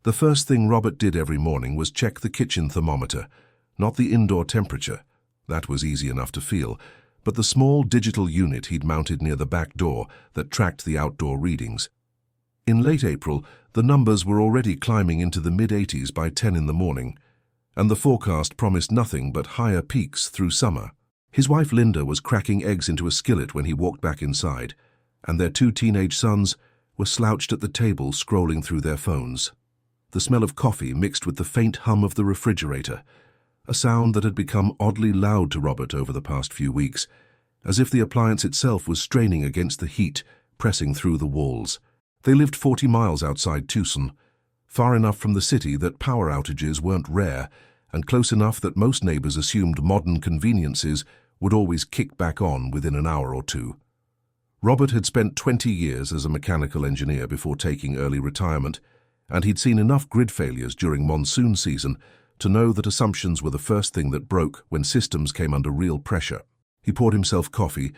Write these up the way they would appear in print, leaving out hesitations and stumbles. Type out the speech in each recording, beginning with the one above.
The first thing Robert did every morning was check the kitchen thermometer, not the indoor temperature. That was easy enough to feel, but the small digital unit he'd mounted near the back door that tracked the outdoor readings. In late April, the numbers were already climbing into the mid-80s by 10 in the morning, and the forecast promised nothing but higher peaks through summer. His wife Linda was cracking eggs into a skillet when he walked back inside, and their 2 teenage sons were slouched at the table scrolling through their phones. The smell of coffee mixed with the faint hum of the refrigerator, a sound that had become oddly loud to Robert over the past few weeks, as if the appliance itself was straining against the heat pressing through the walls. They lived 40 miles outside Tucson, far enough from the city that power outages weren't rare, and close enough that most neighbors assumed modern conveniences would always kick back on within an hour or two. Robert had spent 20 years as a mechanical engineer before taking early retirement, and he'd seen enough grid failures during monsoon season to know that assumptions were the first thing that broke when systems came under real pressure. He poured himself coffee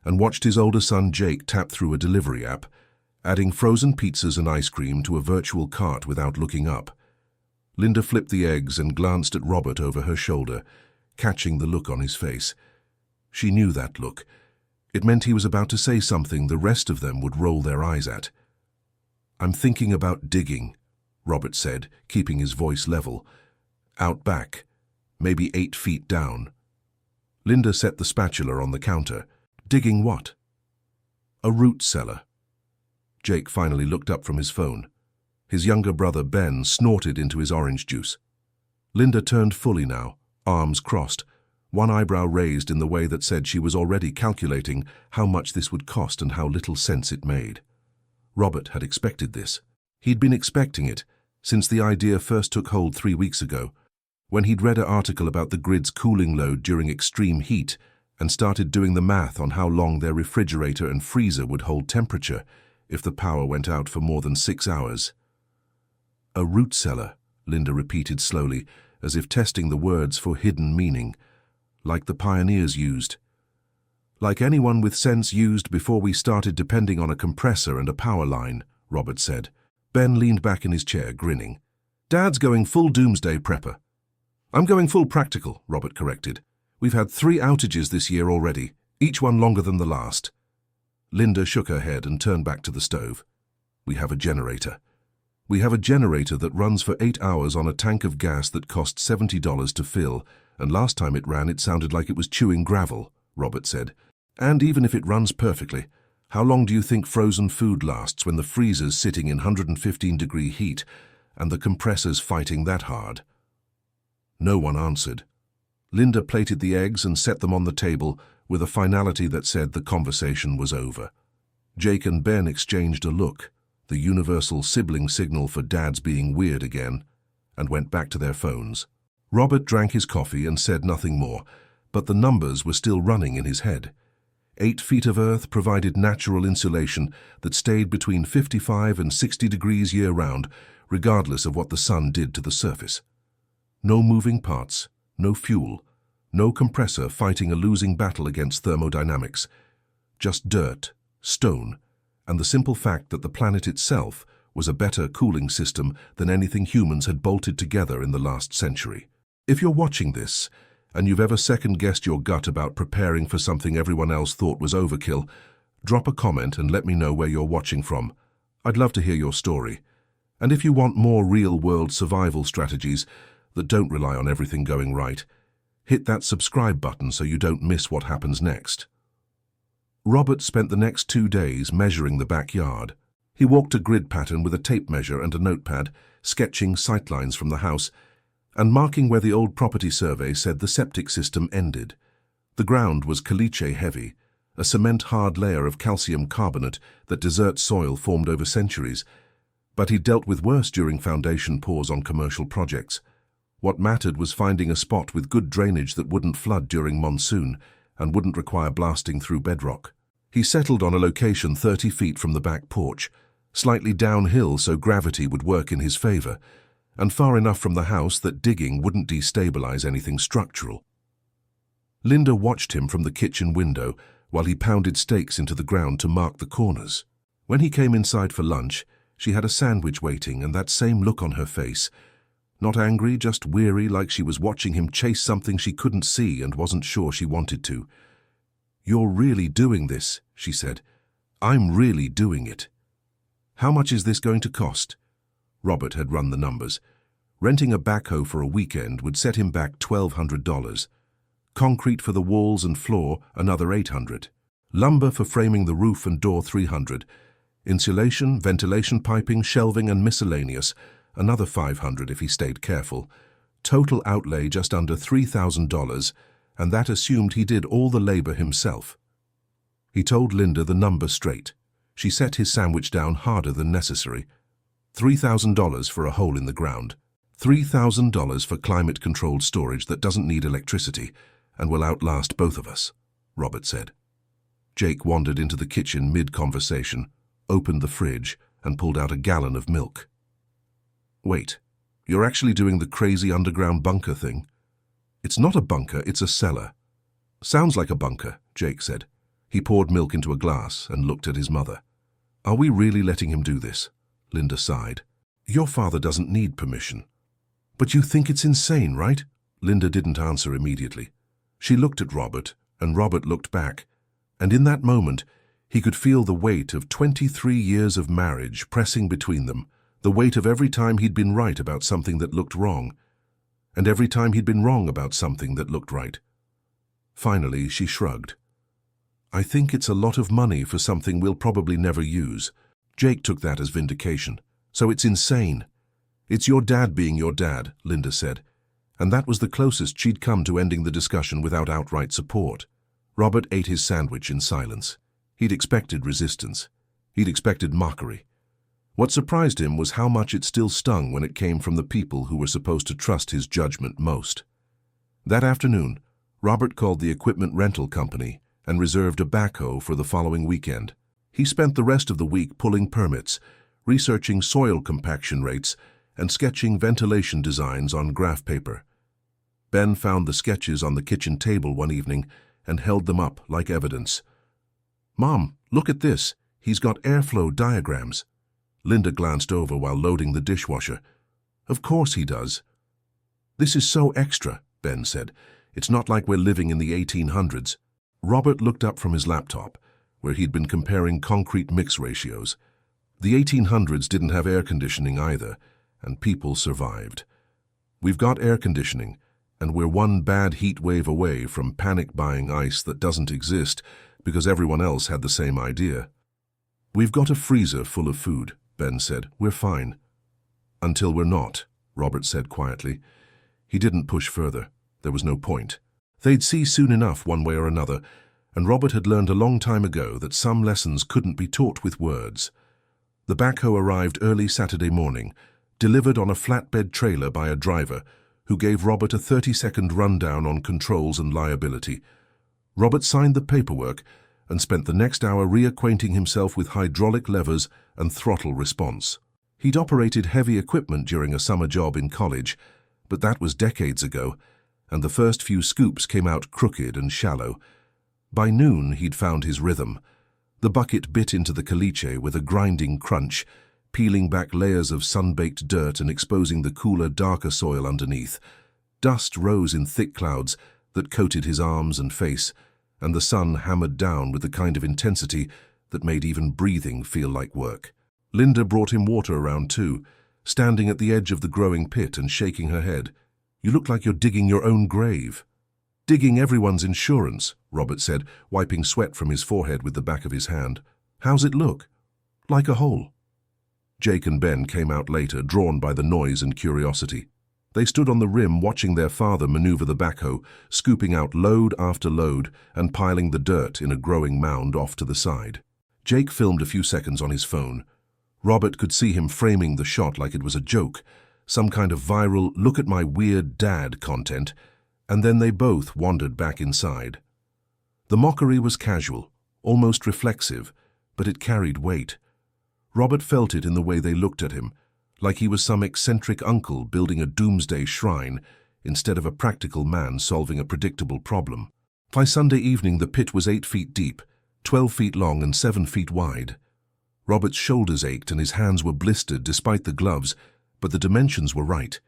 and watched his older son Jake tap through a delivery app, adding frozen pizzas and ice cream to a virtual cart without looking up. Linda flipped the eggs and glanced at Robert over her shoulder, catching the look on his face. She knew that look. It meant he was about to say something the rest of them would roll their eyes at. "I'm thinking about digging," Robert said, keeping his voice level. "Out back, maybe 8 feet down." Linda set the spatula on the counter. "Digging what?" "A root cellar." Jake finally looked up from his phone. His younger brother Ben snorted into his orange juice. Linda turned fully now, arms crossed, one eyebrow raised in the way that said she was already calculating how much this would cost and how little sense it made. Robert had expected this. He'd been expecting it since the idea first took hold 3 weeks ago, when he'd read an article about the grid's cooling load during extreme heat and started doing the math on how long their refrigerator and freezer would hold temperature if the power went out for more than 6 hours. "A root cellar," Linda repeated slowly, as if testing the words for hidden meaning. "Like the pioneers used. Like anyone with sense used before we started depending on a compressor and a power line," Robert said. Ben leaned back in his chair, grinning. "Dad's going full doomsday prepper." "I'm going full practical," Robert corrected. "We've had 3 outages this year already, each one longer than the last." Linda shook her head and turned back to the stove. "We have a generator. We have a generator that runs for 8 hours on a tank of gas that cost $70 to fill, and last time it ran it sounded like it was chewing gravel," Robert said. "And even if it runs perfectly, how long do you think frozen food lasts when the freezer's sitting in 115-degree heat and the compressor's fighting that hard?" No one answered. Linda plated the eggs and set them on the table with a finality that said the conversation was over. Jake and Ben exchanged a look, the universal sibling signal for dads being weird again, and went back to their phones. Robert drank his coffee and said nothing more, but the numbers were still running in his head. 8 feet of earth provided natural insulation that stayed between 55 and 60 degrees year-round, regardless of what the sun did to the surface. No moving parts, no fuel, no compressor fighting a losing battle against thermodynamics. Just dirt, stone, and the simple fact that the planet itself was a better cooling system than anything humans had bolted together in the last century. If you're watching this, and you've ever second-guessed your gut about preparing for something everyone else thought was overkill, drop a comment and let me know where you're watching from. I'd love to hear your story. And if you want more real-world survival strategies that don't rely on everything going right, hit that subscribe button so you don't miss what happens next. Robert spent the next 2 days measuring the backyard. He walked a grid pattern with a tape measure and a notepad, sketching sightlines from the house, and marking where the old property survey said the septic system ended. The ground was caliche heavy, a cement-hard layer of calcium carbonate that desert soil formed over centuries, but he dealt with worse during foundation pours on commercial projects. What mattered was finding a spot with good drainage that wouldn't flood during monsoon and wouldn't require blasting through bedrock. He settled on a location 30 feet from the back porch, slightly downhill so gravity would work in his favor, and far enough from the house that digging wouldn't destabilize anything structural. Linda watched him from the kitchen window while he pounded stakes into the ground to mark the corners. When he came inside for lunch, She had a sandwich waiting and that same look on her face. Not angry, just weary, like she was watching him chase something she couldn't see and wasn't sure she wanted to. "You're really doing this," she said. "I'm really doing it. How much is this going to cost?" Robert had run the numbers. Renting a backhoe for a weekend would set him back $1,200. Concrete for the walls and floor, another $800. Lumber for framing the roof and door, $300. Insulation, ventilation piping, shelving and miscellaneous, another $500 if he stayed careful. Total outlay just under $3,000, and that assumed he did all the labor himself. He told Linda the number straight. She set his sandwich down harder than necessary. $3,000 for a hole in the ground. $3,000 for climate-controlled storage that doesn't need electricity and will outlast both of us, Robert said. Jake wandered into the kitchen mid-conversation, opened the fridge, and pulled out a gallon of milk. "Wait, you're actually doing the crazy underground bunker thing?" "It's not a bunker, it's a cellar." "Sounds like a bunker," Jake said. He poured milk into a glass and looked at his mother. "Are we really letting him do this?" Linda sighed. "Your father doesn't need permission." "But you think it's insane, right?" Linda didn't answer immediately. She looked at Robert, and Robert looked back, and in that moment, he could feel the weight of 23 years of marriage pressing between them, the weight of every time he'd been right about something that looked wrong, and every time he'd been wrong about something that looked right. Finally, she shrugged. "I think it's a lot of money for something we'll probably never use." Jake took that as vindication. "So it's insane." "It's your dad being your dad," Linda said, and that was the closest she'd come to ending the discussion without outright support. Robert ate his sandwich in silence. He'd expected resistance. He'd expected mockery. What surprised him was how much it still stung when it came from the people who were supposed to trust his judgment most. That afternoon, Robert called the equipment rental company and reserved a backhoe for the following weekend. He spent the rest of the week pulling permits, researching soil compaction rates, and sketching ventilation designs on graph paper. Ben found the sketches on the kitchen table one evening and held them up like evidence. "Mom, look at this. He's got airflow diagrams." Linda glanced over while loading the dishwasher. "Of course he does." "This is so extra," Ben said. "It's not like we're living in the 1800s. Robert looked up from his laptop, where he'd been comparing concrete mix ratios. The 1800s didn't have air conditioning either, and people survived. We've got air conditioning, and we're one bad heat wave away from panic buying ice that doesn't exist because everyone else had the same idea. We've got a freezer full of food," Ben said. "We're fine." "Until we're not," Robert said quietly. He didn't push further. There was no point. They'd see soon enough one way or another, and Robert had learned a long time ago that some lessons couldn't be taught with words. The backhoe arrived early Saturday morning, delivered on a flatbed trailer by a driver who gave Robert a 30-second rundown on controls and liability. Robert signed the paperwork and spent the next hour reacquainting himself with hydraulic levers and throttle response. He'd operated heavy equipment during a summer job in college, but that was decades ago, and the first few scoops came out crooked and shallow. By noon, he'd found his rhythm. The bucket bit into the caliche with a grinding crunch, peeling back layers of sun-baked dirt and exposing the cooler, darker soil underneath. Dust rose in thick clouds that coated his arms and face, and the sun hammered down with the kind of intensity that made even breathing feel like work. Linda brought him water around too, standing at the edge of the growing pit and shaking her head. "You look like you're digging your own grave." "Digging everyone's insurance," Robert said, wiping sweat from his forehead with the back of his hand. "How's it look?" "Like a hole." Jake and Ben came out later, drawn by the noise and curiosity. They stood on the rim watching their father maneuver the backhoe, scooping out load after load and piling the dirt in a growing mound off to the side. Jake filmed a few seconds on his phone. Robert could see him framing the shot like it was a joke, some kind of viral "look at my weird dad" content, and then they both wandered back inside. The mockery was casual, almost reflexive, but it carried weight. Robert felt it in the way they looked at him, like he was some eccentric uncle building a doomsday shrine instead of a practical man solving a predictable problem. By Sunday evening, the pit was 8 feet deep, 12 feet long and 7 feet wide. Robert's shoulders ached and his hands were blistered despite the gloves, but the dimensions were right.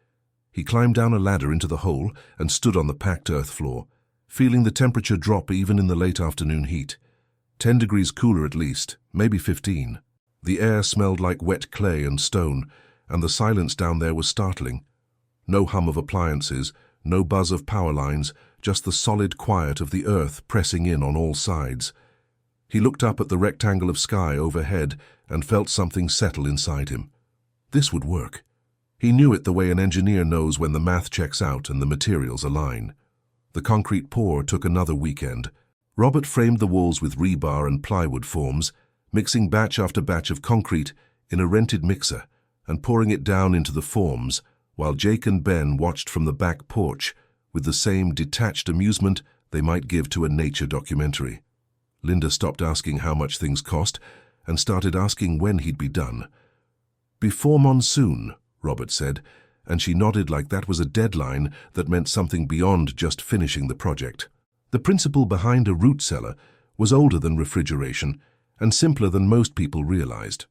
He climbed down a ladder into the hole and stood on the packed earth floor, feeling the temperature drop even in the late afternoon heat. 10 degrees cooler at least, maybe 15. The air smelled like wet clay and stone, and the silence down there was startling. No hum of appliances, no buzz of power lines, just the solid quiet of the earth pressing in on all sides. He looked up at the rectangle of sky overhead and felt something settle inside him. This would work. He knew it the way an engineer knows when the math checks out and the materials align. The concrete pour took another weekend. Robert framed the walls with rebar and plywood forms, mixing batch after batch of concrete in a rented mixer and pouring it down into the forms, while Jake and Ben watched from the back porch with the same detached amusement they might give to a nature documentary. Linda stopped asking how much things cost and started asking when he'd be done. "Before monsoon," Robert said, and she nodded like that was a deadline that meant something beyond just finishing the project. The principle behind a root cellar was older than refrigeration and simpler than most people realized.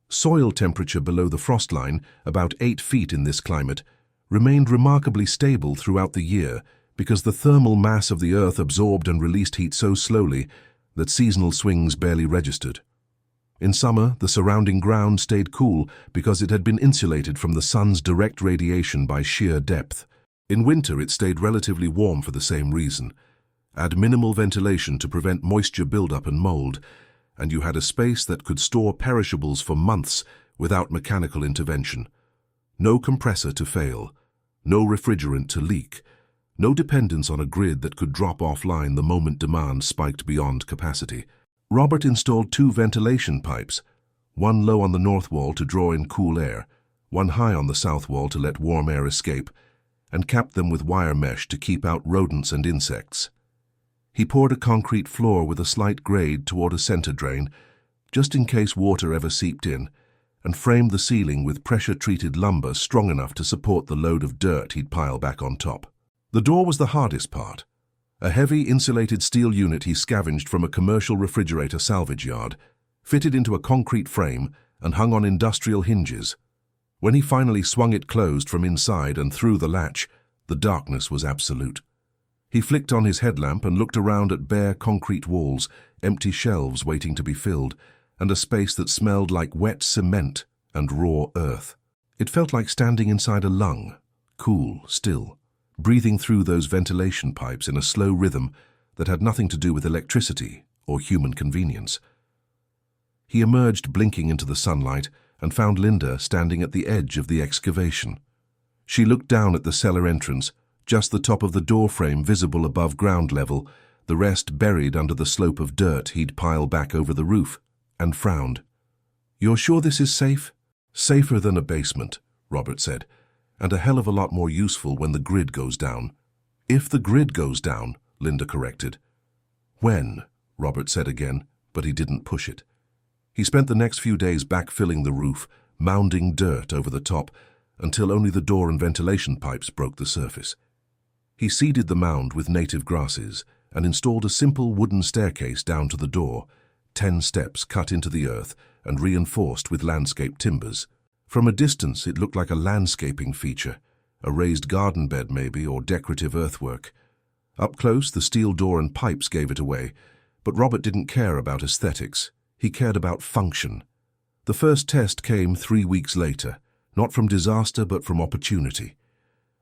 Soil temperature below the frost line, about 8 feet in this climate, remained remarkably stable throughout the year because the thermal mass of the earth absorbed and released heat so slowly that seasonal swings barely registered. In summer, the surrounding ground stayed cool because it had been insulated from the sun's direct radiation by sheer depth. In winter, it stayed relatively warm for the same reason. Add minimal ventilation to prevent moisture buildup and mold, and you had a space that could store perishables for months without mechanical intervention. No compressor to fail, no refrigerant to leak, no dependence on a grid that could drop offline the moment demand spiked beyond capacity. Robert installed 2 ventilation pipes, one low on the north wall to draw in cool air, one high on the south wall to let warm air escape, and capped them with wire mesh to keep out rodents and insects. He poured a concrete floor with a slight grade toward a center drain, just in case water ever seeped in, and framed the ceiling with pressure-treated lumber strong enough to support the load of dirt he'd pile back on top. The door was the hardest part. A heavy insulated steel unit he scavenged from a commercial refrigerator salvage yard, fitted into a concrete frame and hung on industrial hinges. When he finally swung it closed from inside and through the latch, the darkness was absolute. He flicked on his headlamp and looked around at bare concrete walls, empty shelves waiting to be filled, and a space that smelled like wet cement and raw earth. It felt like standing inside a lung, cool, still, breathing through those ventilation pipes in a slow rhythm that had nothing to do with electricity or human convenience. He emerged blinking into the sunlight and found Linda standing at the edge of the excavation. She looked down at the cellar entrance, just the top of the door frame visible above ground level, the rest buried under the slope of dirt he'd piled back over the roof, and frowned. "You're sure this is safe?" "Safer than a basement," Robert said, "and a hell of a lot more useful when the grid goes down." "If the grid goes down," Linda corrected. "When?" Robert said again, but he didn't push it. He spent the next few days backfilling the roof, mounding dirt over the top, until only the door and ventilation pipes broke the surface. He seeded the mound with native grasses and installed a simple wooden staircase down to the door, 10 steps cut into the earth and reinforced with landscape timbers. From a distance, it looked like a landscaping feature, a raised garden bed maybe, or decorative earthwork. Up close, the steel door and pipes gave it away, but Robert didn't care about aesthetics. He cared about function. The first test came 3 weeks later, not from disaster but from opportunity.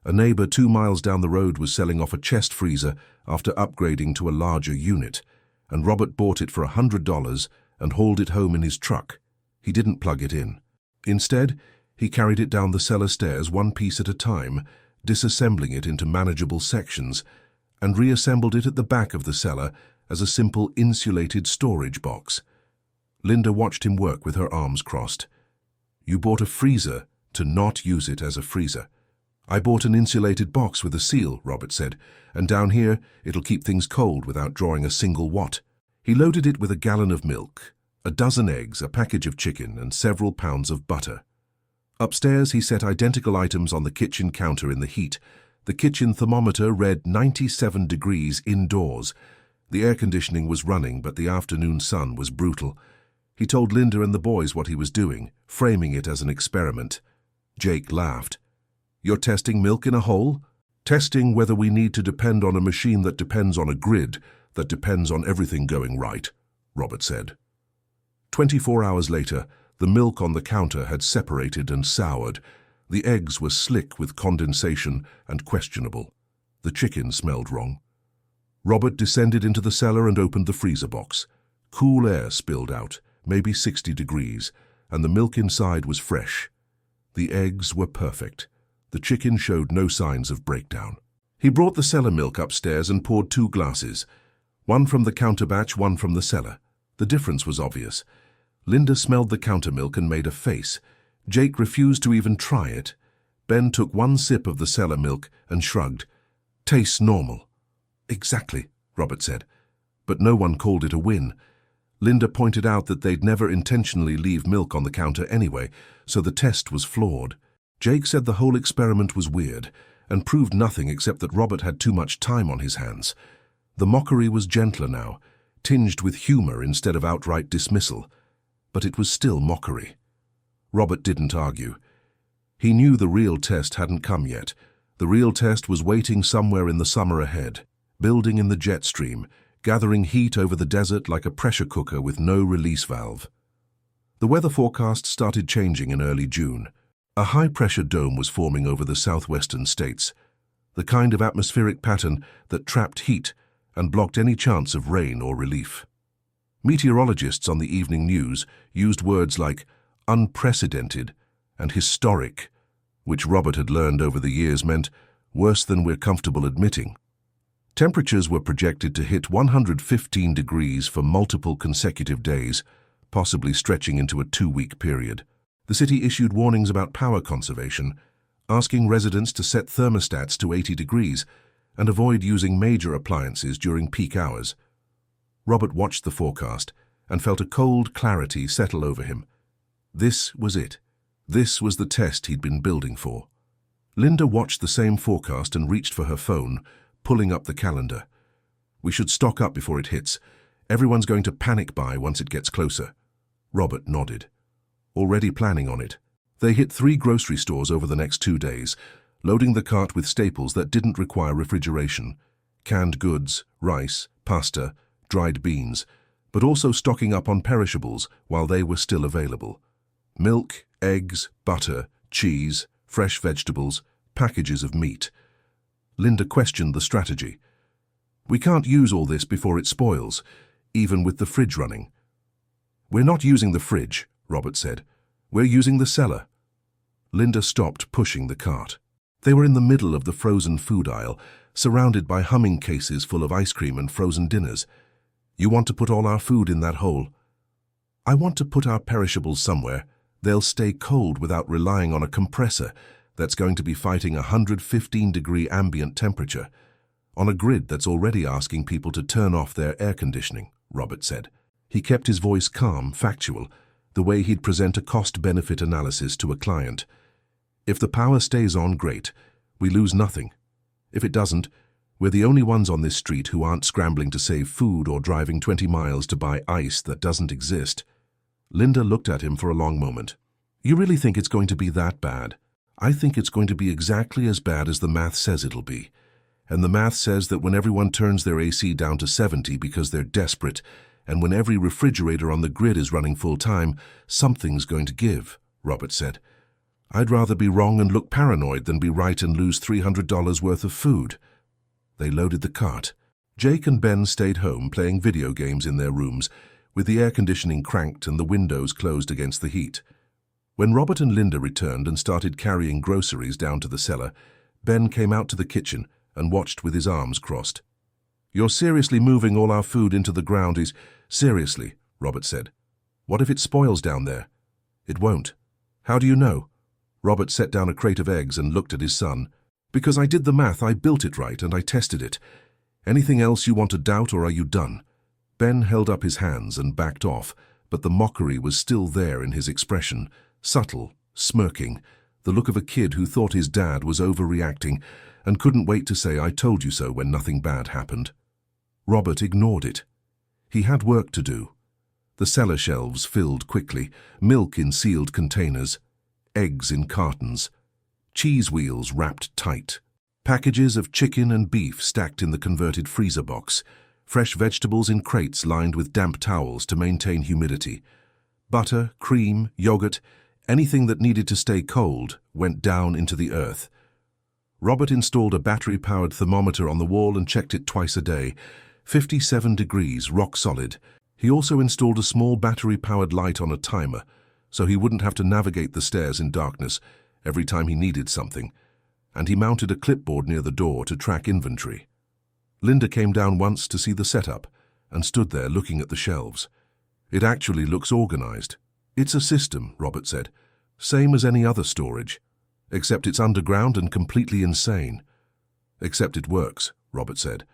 A neighbor 2 miles down the road was selling off a chest freezer after upgrading to a larger unit, and Robert bought it for $100 and hauled it home in his truck. He didn't plug it in. Instead, he carried it down the cellar stairs one piece at a time, disassembling it into manageable sections, and reassembled it at the back of the cellar as a simple insulated storage box. Linda watched him work with her arms crossed. "You bought a freezer to not use it as a freezer." "I bought an insulated box with a seal," Robert said, "and down here it'll keep things cold without drawing a single watt." He loaded it with a gallon of milk, a dozen eggs, a package of chicken, and several pounds of butter. Upstairs, he set identical items on the kitchen counter in the heat. The kitchen thermometer read 97 degrees indoors. The air conditioning was running, but the afternoon sun was brutal. He told Linda and the boys what he was doing, framing it as an experiment. Jake laughed. "You're testing milk in a hole? Testing whether we need to depend on a machine that depends on a grid that depends on everything going right," Robert said. 24 hours later, the milk on the counter had separated and soured. The eggs were slick with condensation and questionable. The chicken smelled wrong. Robert descended into the cellar and opened the freezer box. Cool air spilled out, maybe 60 degrees, and the milk inside was fresh. The eggs were perfect. The chicken showed no signs of breakdown. He brought the cellar milk upstairs and poured 2 glasses, one from the counter batch, one from the cellar. The difference was obvious. Linda smelled the counter milk and made a face. Jake refused to even try it. Ben took 1 sip of the cellar milk and shrugged. "Tastes normal." "Exactly," Robert said. But no one called it a win. Linda pointed out that they'd never intentionally leave milk on the counter anyway, so the test was flawed. Jake said the whole experiment was weird and proved nothing except that Robert had too much time on his hands. The mockery was gentler now, tinged with humor instead of outright dismissal. But it was still mockery. Robert didn't argue. He knew the real test hadn't come yet. The real test was waiting somewhere in the summer ahead, building in the jet stream, gathering heat over the desert like a pressure cooker with no release valve. The weather forecast started changing in early June. A high-pressure dome was forming over the southwestern states, the kind of atmospheric pattern that trapped heat and blocked any chance of rain or relief. Meteorologists on the evening news used words like unprecedented and historic, which Robert had learned over the years meant worse than we're comfortable admitting. Temperatures were projected to hit 115 degrees for multiple consecutive days, possibly stretching into a 2-week period. The city issued warnings about power conservation, asking residents to set thermostats to 80 degrees and avoid using major appliances during peak hours. Robert watched the forecast and felt a cold clarity settle over him. This was it. This was the test he'd been building for. Linda watched the same forecast and reached for her phone, pulling up the calendar. "We should stock up before it hits. Everyone's going to panic buy once it gets closer." Robert nodded. Already planning on it. They hit 3 grocery stores over the next 2 days, loading the cart with staples that didn't require refrigeration. Canned goods, rice, pasta, dried beans, but also stocking up on perishables while they were still available. Milk, eggs, butter, cheese, fresh vegetables, packages of meat. Linda questioned the strategy. "We can't use all this before it spoils, even with the fridge running." "We're not using the fridge," Robert said. "We're using the cellar." Linda stopped pushing the cart. They were in the middle of the frozen food aisle, surrounded by humming cases full of ice cream and frozen dinners. "You want to put all our food in that hole?" "I want to put our perishables somewhere. They'll stay cold without relying on a compressor that's going to be fighting 115-degree ambient temperature, on a grid that's already asking people to turn off their air conditioning," Robert said. He kept his voice calm, factual, the way he'd present a cost-benefit analysis to a client. "If the power stays on, great. We lose nothing. If it doesn't, we're the only ones on this street who aren't scrambling to save food or driving 20 miles to buy ice that doesn't exist." Linda looked at him for a long moment. "You really think it's going to be that bad?" "I think it's going to be exactly as bad as the math says it'll be. And the math says that when everyone turns their AC down to 70 because they're desperate, and when every refrigerator on the grid is running full time, something's going to give," Robert said. "I'd rather be wrong and look paranoid than be right and lose $300 worth of food." They loaded the cart. Jake and Ben stayed home playing video games in their rooms, with the air conditioning cranked and the windows closed against the heat. When Robert and Linda returned and started carrying groceries down to the cellar, Ben came out to the kitchen and watched with his arms crossed. "You're seriously moving all our food into the ground is—" "Seriously," Robert said. "What if it spoils down there?" "It won't." "How do you know?" Robert set down a crate of eggs and looked at his son. "Because I did the math, I built it right, and I tested it. Anything else you want to doubt, or are you done?" Ben held up his hands and backed off, but the mockery was still there in his expression, subtle, smirking, the look of a kid who thought his dad was overreacting and couldn't wait to say "I told you so" when nothing bad happened. Robert ignored it. He had work to do. The cellar shelves filled quickly, milk in sealed containers, eggs in cartons, cheese wheels wrapped tight, packages of chicken and beef stacked in the converted freezer box, fresh vegetables in crates lined with damp towels to maintain humidity. Butter, cream, yogurt, anything that needed to stay cold went down into the earth. Robert installed a battery-powered thermometer on the wall and checked it twice a day. 57 degrees, rock solid. He also installed a small battery-powered light on a timer, so he wouldn't have to navigate the stairs in darkness every time he needed something, and he mounted a clipboard near the door to track inventory. Linda came down once to see the setup and stood there looking at the shelves. It actually looks organized. It's a system, Robert said, same as any other storage, except it's underground and completely insane. Except it works, Robert said.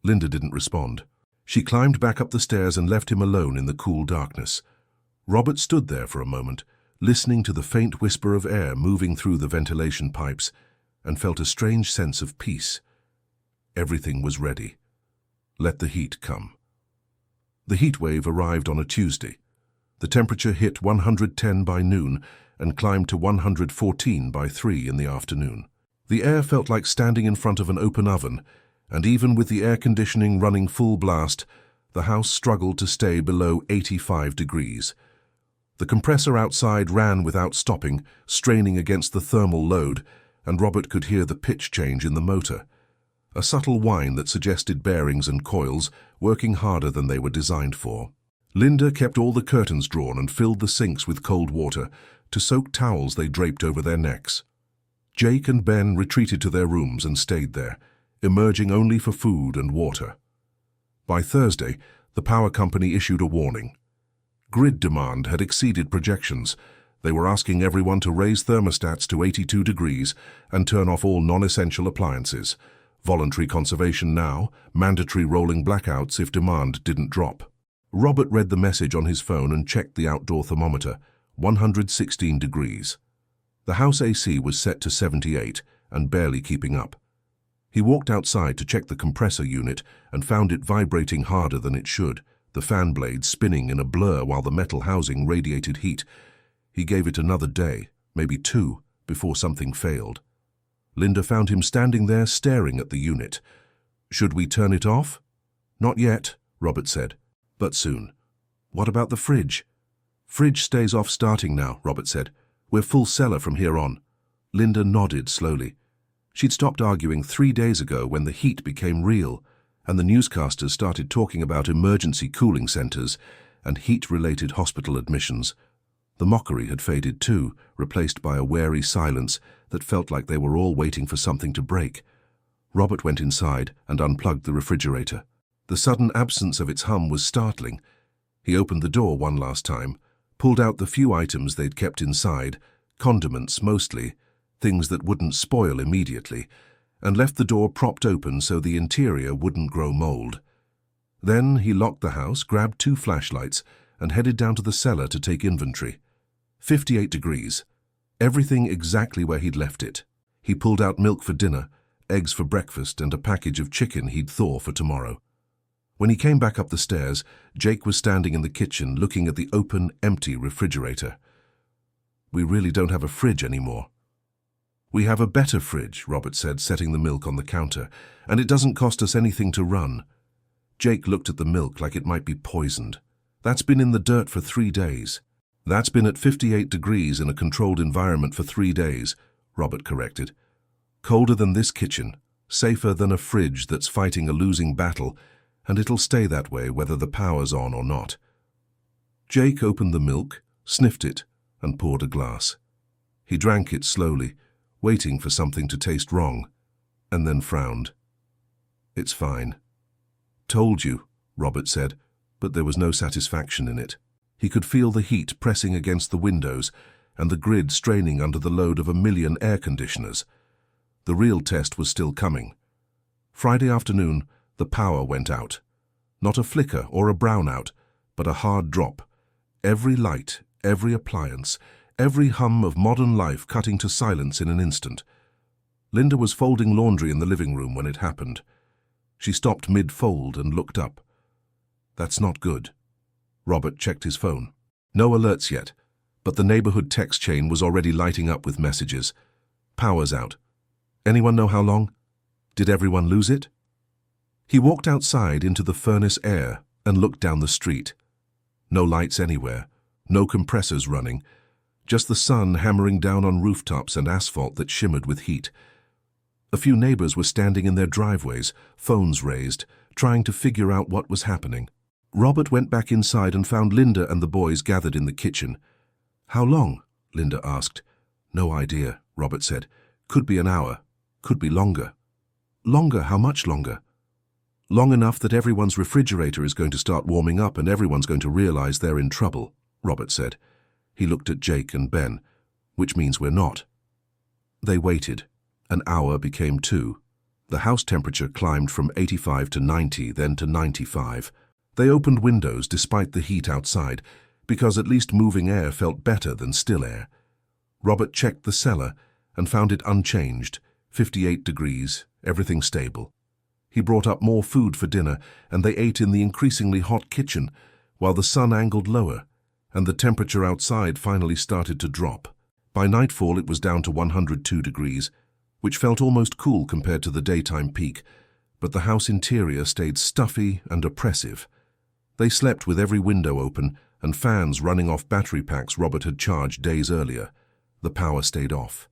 Linda didn't respond. She climbed back up the stairs and left him alone in the cool darkness. Robert stood there for a moment, listening to the faint whisper of air moving through the ventilation pipes, and felt a strange sense of peace. Everything was ready. Let the heat come. The heat wave arrived on a Tuesday. The temperature hit 110 by noon and climbed to 114 by 3 in the afternoon. The air felt like standing in front of an open oven, and even with the air conditioning running full blast, the house struggled to stay below 85 degrees. The compressor outside ran without stopping, straining against the thermal load, and Robert could hear the pitch change in the motor. A subtle whine that suggested bearings and coils working harder than they were designed for. Linda kept all the curtains drawn and filled the sinks with cold water to soak towels they draped over their necks. Jake and Ben retreated to their rooms and stayed there, emerging only for food and water. By Thursday, the power company issued a warning. Grid demand had exceeded projections. They were asking everyone to raise thermostats to 82 degrees and turn off all non-essential appliances. Voluntary conservation now, mandatory rolling blackouts if demand didn't drop. Robert read the message on his phone and checked the outdoor thermometer, 116 degrees. The house AC was set to 78 and barely keeping up. He walked outside to check the compressor unit and found it vibrating harder than it should, the fan blades spinning in a blur while the metal housing radiated heat. He gave it another day, maybe 2, before something failed. Linda found him standing there staring at the unit. "Should we turn it off?" "Not yet," Robert said, "but soon." "What about the fridge?" "Fridge stays off starting now," Robert said. "We're full cellar from here on." Linda nodded slowly. She'd stopped arguing 3 days ago when the heat became real, and the newscasters started talking about emergency cooling centers and heat-related hospital admissions. The mockery had faded too, replaced by a wary silence that felt like they were all waiting for something to break. Robert went inside and unplugged the refrigerator. The sudden absence of its hum was startling. He opened the door one last time, pulled out the few items they'd kept inside, condiments mostly, things that wouldn't spoil immediately, and left the door propped open so the interior wouldn't grow mold. Then he locked the house, grabbed 2 flashlights, and headed down to the cellar to take inventory. 58 degrees. Everything exactly where he'd left it. He pulled out milk for dinner, eggs for breakfast, and a package of chicken he'd thaw for tomorrow. When he came back up the stairs, Jake was standing in the kitchen looking at the open, empty refrigerator. "We really don't have a fridge anymore." "We have a better fridge," Robert said, setting the milk on the counter, "and it doesn't cost us anything to run." Jake looked at the milk like it might be poisoned. "That's been in the dirt for 3 days. "That's been at 58 degrees in a controlled environment for 3 days, Robert corrected. "Colder than this kitchen, safer than a fridge that's fighting a losing battle, and it'll stay that way whether the power's on or not." Jake opened the milk, sniffed it, and poured a glass. He drank it slowly, waiting for something to taste wrong, and then frowned. "It's fine." "Told you," Robert said, but there was no satisfaction in it. He could feel the heat pressing against the windows and the grid straining under the load of 1,000,000 air conditioners. The real test was still coming. Friday afternoon, the power went out. Not a flicker or a brownout, but a hard drop. Every light, every appliance, every hum of modern life cutting to silence in an instant. Linda was folding laundry in the living room when it happened. She stopped mid-fold and looked up. "That's not good." Robert checked his phone. No alerts yet, but the neighborhood text chain was already lighting up with messages. Power's out. Anyone know how long? Did everyone lose it? He walked outside into the furnace air and looked down the street. No lights anywhere, no compressors running, just the sun hammering down on rooftops and asphalt that shimmered with heat. A few neighbors were standing in their driveways, phones raised, trying to figure out what was happening. Robert went back inside and found Linda and the boys gathered in the kitchen. "How long?" Linda asked. "No idea," Robert said. "Could be an hour. Could be longer." "Longer? How much longer?" "Long enough that everyone's refrigerator is going to start warming up and everyone's going to realize they're in trouble," Robert said. He looked at Jake and Ben. "Which means we're not." They waited. An hour became 2. The house temperature climbed from 85 to 90, then to 95. They opened windows despite the heat outside, because at least moving air felt better than still air. Robert checked the cellar and found it unchanged, 58 degrees, everything stable. He brought up more food for dinner, and they ate in the increasingly hot kitchen, while the sun angled lower, and the temperature outside finally started to drop. By nightfall it was down to 102 degrees, which felt almost cool compared to the daytime peak, but the house interior stayed stuffy and oppressive. They slept with every window open and fans running off battery packs Robert had charged days earlier. The power stayed off.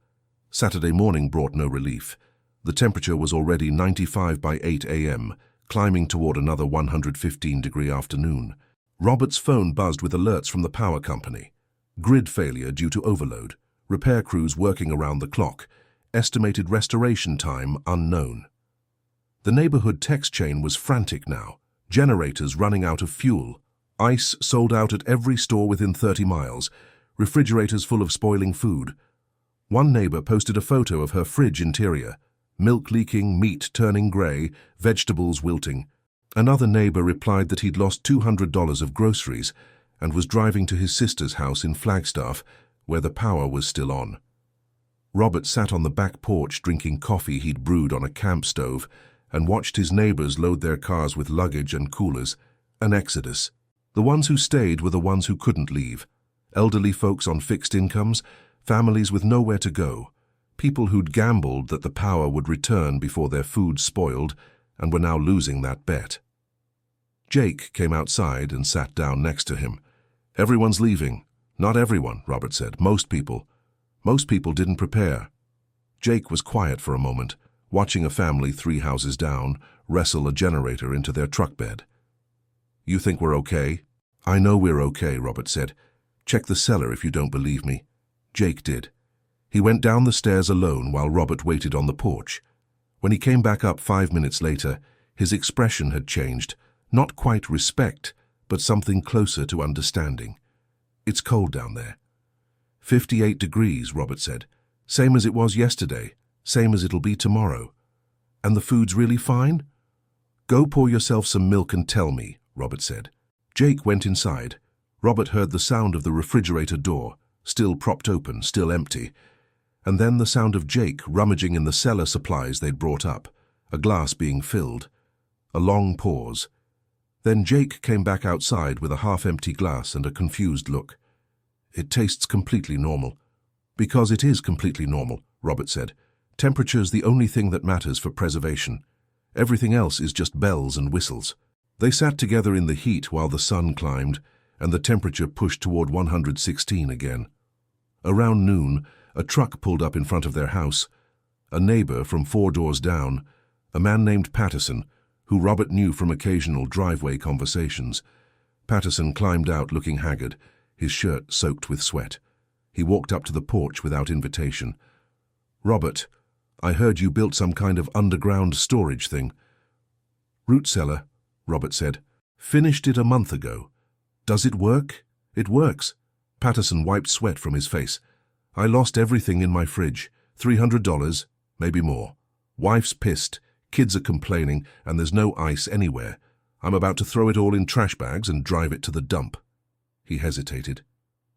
Saturday morning brought no relief. The temperature was already 95 by 8 a.m., climbing toward another 115-degree afternoon. Robert's phone buzzed with alerts from the power company. Grid failure due to overload. Repair crews working around the clock. Estimated restoration time unknown. The neighborhood text chain was frantic now. Generators running out of fuel. Ice sold out at every store within 30 miles. Refrigerators full of spoiling food. One neighbor posted a photo of her fridge interior. Milk leaking, meat turning gray, vegetables wilting. Another neighbor replied that he'd lost $200 of groceries and was driving to his sister's house in Flagstaff, where the power was still on. Robert sat on the back porch drinking coffee he'd brewed on a camp stove and watched his neighbors load their cars with luggage and coolers. An exodus. The ones who stayed were the ones who couldn't leave. Elderly folks on fixed incomes, families with nowhere to go. People who'd gambled that the power would return before their food spoiled and were now losing that bet. Jake came outside and sat down next to him. "Everyone's leaving." "Not everyone," Robert said. "Most people. Most people didn't prepare." Jake was quiet for a moment, watching a family 3 houses down wrestle a generator into their truck bed. "You think we're okay?" "I know we're okay," Robert said. "Check the cellar if you don't believe me." Jake did. He went down the stairs alone while Robert waited on the porch. When he came back up 5 minutes later, his expression had changed. Not quite respect, but something closer to understanding. "It's cold down there." 58 degrees, Robert said. "Same as it was yesterday, same as it'll be tomorrow." "And the food's really fine?" "Go pour yourself some milk and tell me," Robert said. Jake went inside. Robert heard the sound of the refrigerator door, still propped open, still empty. And then the sound of Jake rummaging in the cellar supplies they'd brought up, a glass being filled. A long pause. Then Jake came back outside with a half-empty glass and a confused look. "It tastes completely normal." "Because it is completely normal," Robert said. "Temperature's the only thing that matters for preservation. Everything else is just bells and whistles." They sat together in the heat while the sun climbed, and the temperature pushed toward 116 again. Around noon, a truck pulled up in front of their house. A neighbor from 4 doors down, a man named Patterson, who Robert knew from occasional driveway conversations. Patterson climbed out looking haggard, his shirt soaked with sweat. He walked up to the porch without invitation. "Robert, I heard you built some kind of underground storage thing." "Root cellar," Robert said. "Finished it a month ago." "Does it work?" "It works." Patterson wiped sweat from his face. "I lost everything in my fridge. $300, maybe more. Wife's pissed, kids are complaining, and there's no ice anywhere. I'm about to throw it all in trash bags and drive it to the dump." He hesitated.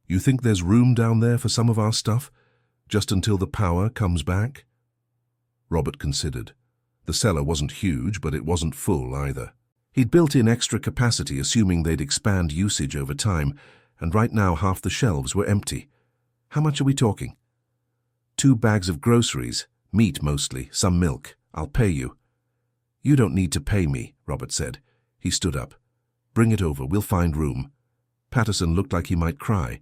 "You think there's room down there for some of our stuff? Just until the power comes back?" Robert considered. The cellar wasn't huge, but it wasn't full either. He'd built in extra capacity assuming they'd expand usage over time, and right now half the shelves were empty. How much are we talking? 2 bags of groceries, meat mostly, some milk. I'll pay you. You don't need to pay me, Robert said. He stood up. Bring it over, we'll find room. Patterson looked like he might cry.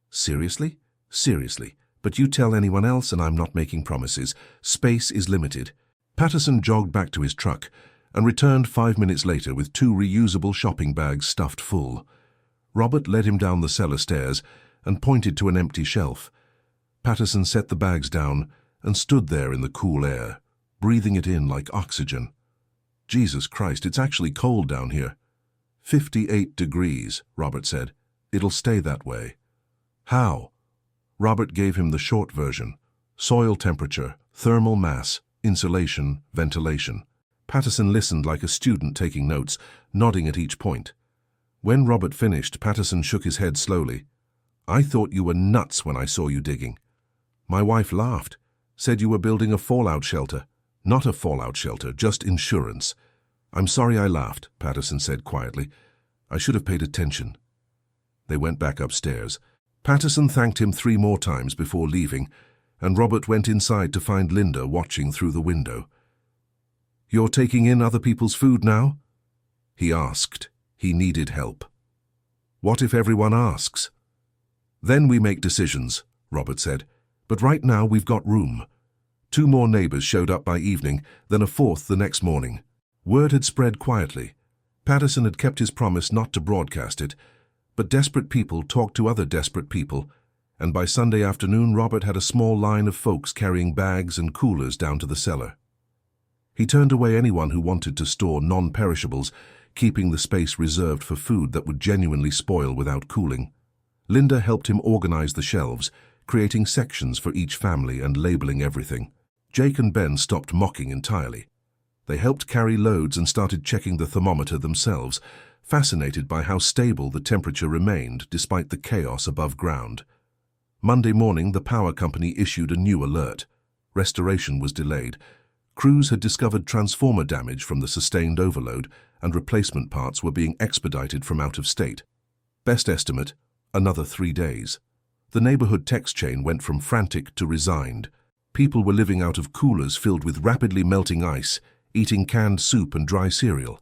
Seriously? Seriously. But you tell anyone else and I'm not making promises. Space is limited. Patterson jogged back to his truck and returned 5 minutes later with 2 reusable shopping bags stuffed full. Robert led him down the cellar stairs and pointed to an empty shelf. Patterson set the bags down and stood there in the cool air, breathing it in like oxygen. Jesus Christ, it's actually cold down here. 58 degrees, Robert said. It'll stay that way. How? Robert gave him the short version. Soil temperature, thermal mass, insulation, ventilation. Patterson listened like a student taking notes, nodding at each point. When Robert finished, Patterson shook his head slowly. I thought you were nuts when I saw you digging. My wife laughed, said you were building a fallout shelter. Not a fallout shelter, just insurance. I'm sorry I laughed, Patterson said quietly. I should have paid attention. They went back upstairs. Patterson thanked him 3 more times before leaving, and Robert went inside to find Linda watching through the window. You're taking in other people's food now? He asked. He needed help. What if everyone asks? Then we make decisions, Robert said. But right now we've got room. 2 more neighbors showed up by evening, then a 4th the next morning. Word had spread quietly. Patterson had kept his promise not to broadcast it, but desperate people talked to other desperate people, and by Sunday afternoon Robert had a small line of folks carrying bags and coolers down to the cellar. He turned away anyone who wanted to store non-perishables, keeping the space reserved for food that would genuinely spoil without cooling. Linda helped him organize the shelves, creating sections for each family and labeling everything. Jake and Ben stopped mocking entirely. They helped carry loads and started checking the thermometer themselves, fascinated by how stable the temperature remained despite the chaos above ground. Monday morning, the power company issued a new alert. Restoration was delayed. Crews had discovered transformer damage from the sustained overload, and replacement parts were being expedited from out of state. Best estimate, another 3 days. The neighborhood text chain went from frantic to resigned. People were living out of coolers filled with rapidly melting ice, eating canned soup and dry cereal,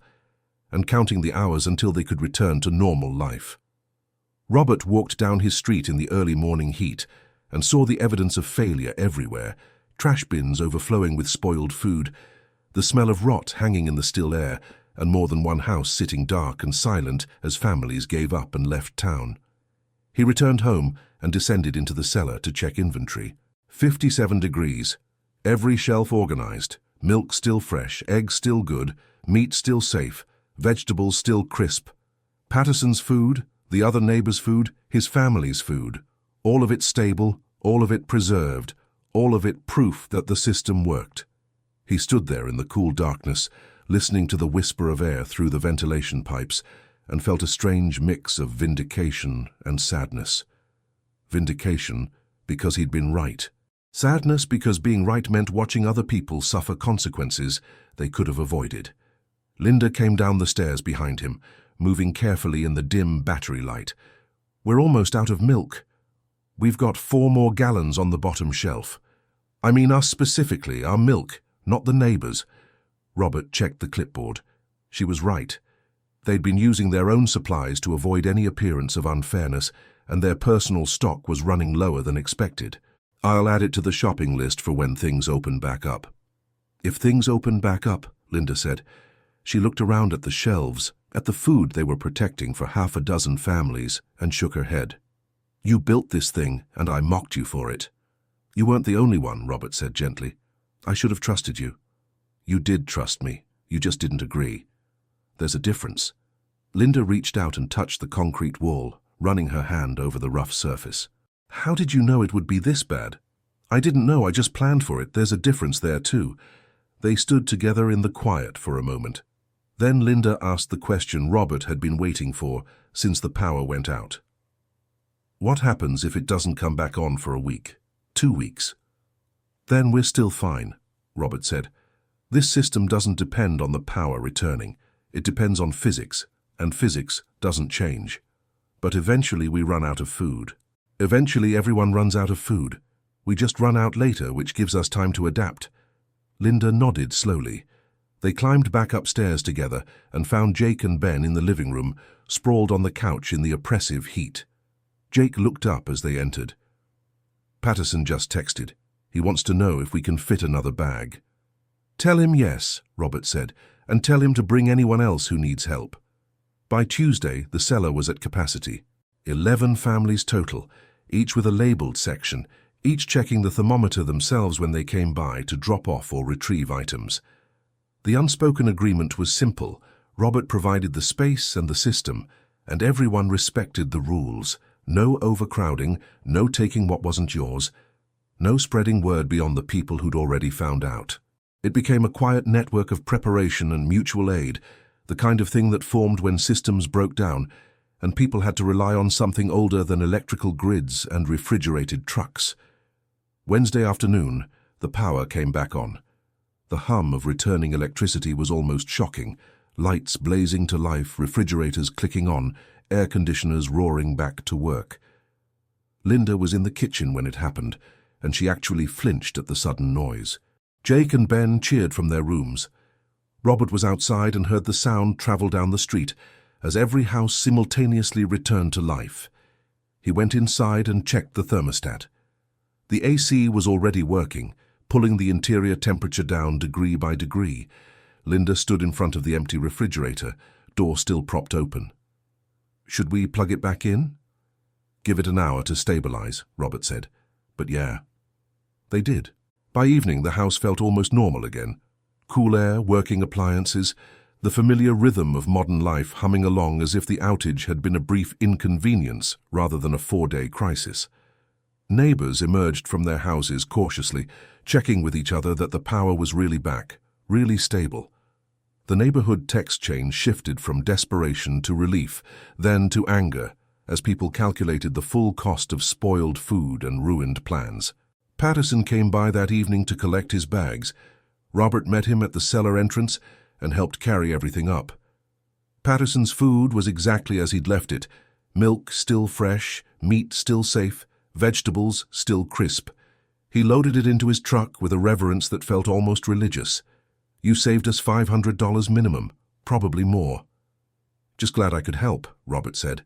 and counting the hours until they could return to normal life. Robert walked down his street in the early morning heat and saw the evidence of failure everywhere, trash bins overflowing with spoiled food, the smell of rot hanging in the still air, and more than one house sitting dark and silent as families gave up and left town. He returned home and descended into the cellar to check inventory. 57 degrees. Every shelf organized. Milk still fresh, eggs still good, meat still safe, vegetables still crisp. Patterson's food, the other neighbor's food, his family's food. All of it stable, all of it preserved, all of it proof that the system worked. He stood there in the cool darkness, listening to the whisper of air through the ventilation pipes, and felt a strange mix of vindication and sadness. Vindication because he'd been right. Sadness because being right meant watching other people suffer consequences they could have avoided. Linda came down the stairs behind him, moving carefully in the dim battery light. We're almost out of milk. We've got 4 more gallons on the bottom shelf. I mean us specifically, our milk, not the neighbors. Robert checked the clipboard. She was right. They'd been using their own supplies to avoid any appearance of unfairness, and their personal stock was running lower than expected. I'll add it to the shopping list for when things open back up. If things open back up, Linda said. She looked around at the shelves, at the food they were protecting for 6 families, and shook her head. You built this thing, and I mocked you for it. You weren't the only one, Robert said gently. I should have trusted you. You did trust me. You just didn't agree. There's a difference. Linda reached out and touched the concrete wall, running her hand over the rough surface. How did you know it would be this bad? I didn't know, I just planned for it. There's a difference there too. They stood together in the quiet for a moment. Then Linda asked the question Robert had been waiting for since the power went out. What happens if it doesn't come back on for a week? 2 weeks? Then we're still fine, Robert said. This system doesn't depend on the power returning. It depends on physics, and physics doesn't change. But eventually we run out of food. Eventually everyone runs out of food. We just run out later, which gives us time to adapt. Linda nodded slowly. They climbed back upstairs together and found Jake and Ben in the living room, sprawled on the couch in the oppressive heat. Jake looked up as they entered. "Patterson just texted. He wants to know if we can fit another bag." "Tell him yes," Robert said, "and tell him to bring anyone else who needs help." By Tuesday, the cellar was at capacity. 11 families total, each with a labeled section, each checking the thermometer themselves when they came by to drop off or retrieve items. The unspoken agreement was simple. Robert provided the space and the system, and everyone respected the rules. No overcrowding, no taking what wasn't yours, no spreading word beyond the people who'd already found out. It became a quiet network of preparation and mutual aid, the kind of thing that formed when systems broke down and people had to rely on something older than electrical grids and refrigerated trucks. Wednesday afternoon, the power came back on. The hum of returning electricity was almost shocking. Lights blazing to life, refrigerators clicking on, air conditioners roaring back to work. Linda was in the kitchen when it happened, and she actually flinched at the sudden noise. Jake and Ben cheered from their rooms. Robert was outside and heard the sound travel down the street as every house simultaneously returned to life. He went inside and checked the thermostat. The AC was already working, pulling the interior temperature down degree by degree. Linda stood in front of the empty refrigerator, door still propped open. "Should we plug it back in?" "Give it an hour to stabilize," Robert said. "But yeah." They did. By evening, the house felt almost normal again. Cool air, working appliances, the familiar rhythm of modern life humming along as if the outage had been a brief inconvenience rather than a 4-day crisis. Neighbors emerged from their houses cautiously, checking with each other that the power was really back, really stable. The neighborhood text chain shifted from desperation to relief, then to anger, as people calculated the full cost of spoiled food and ruined plans. Patterson came by that evening to collect his bags. Robert met him at the cellar entrance and helped carry everything up. Patterson's food was exactly as he'd left it. Milk still fresh, meat still safe, vegetables still crisp. He loaded it into his truck with a reverence that felt almost religious. "You saved us $500 minimum, probably more." "Just glad I could help," Robert said.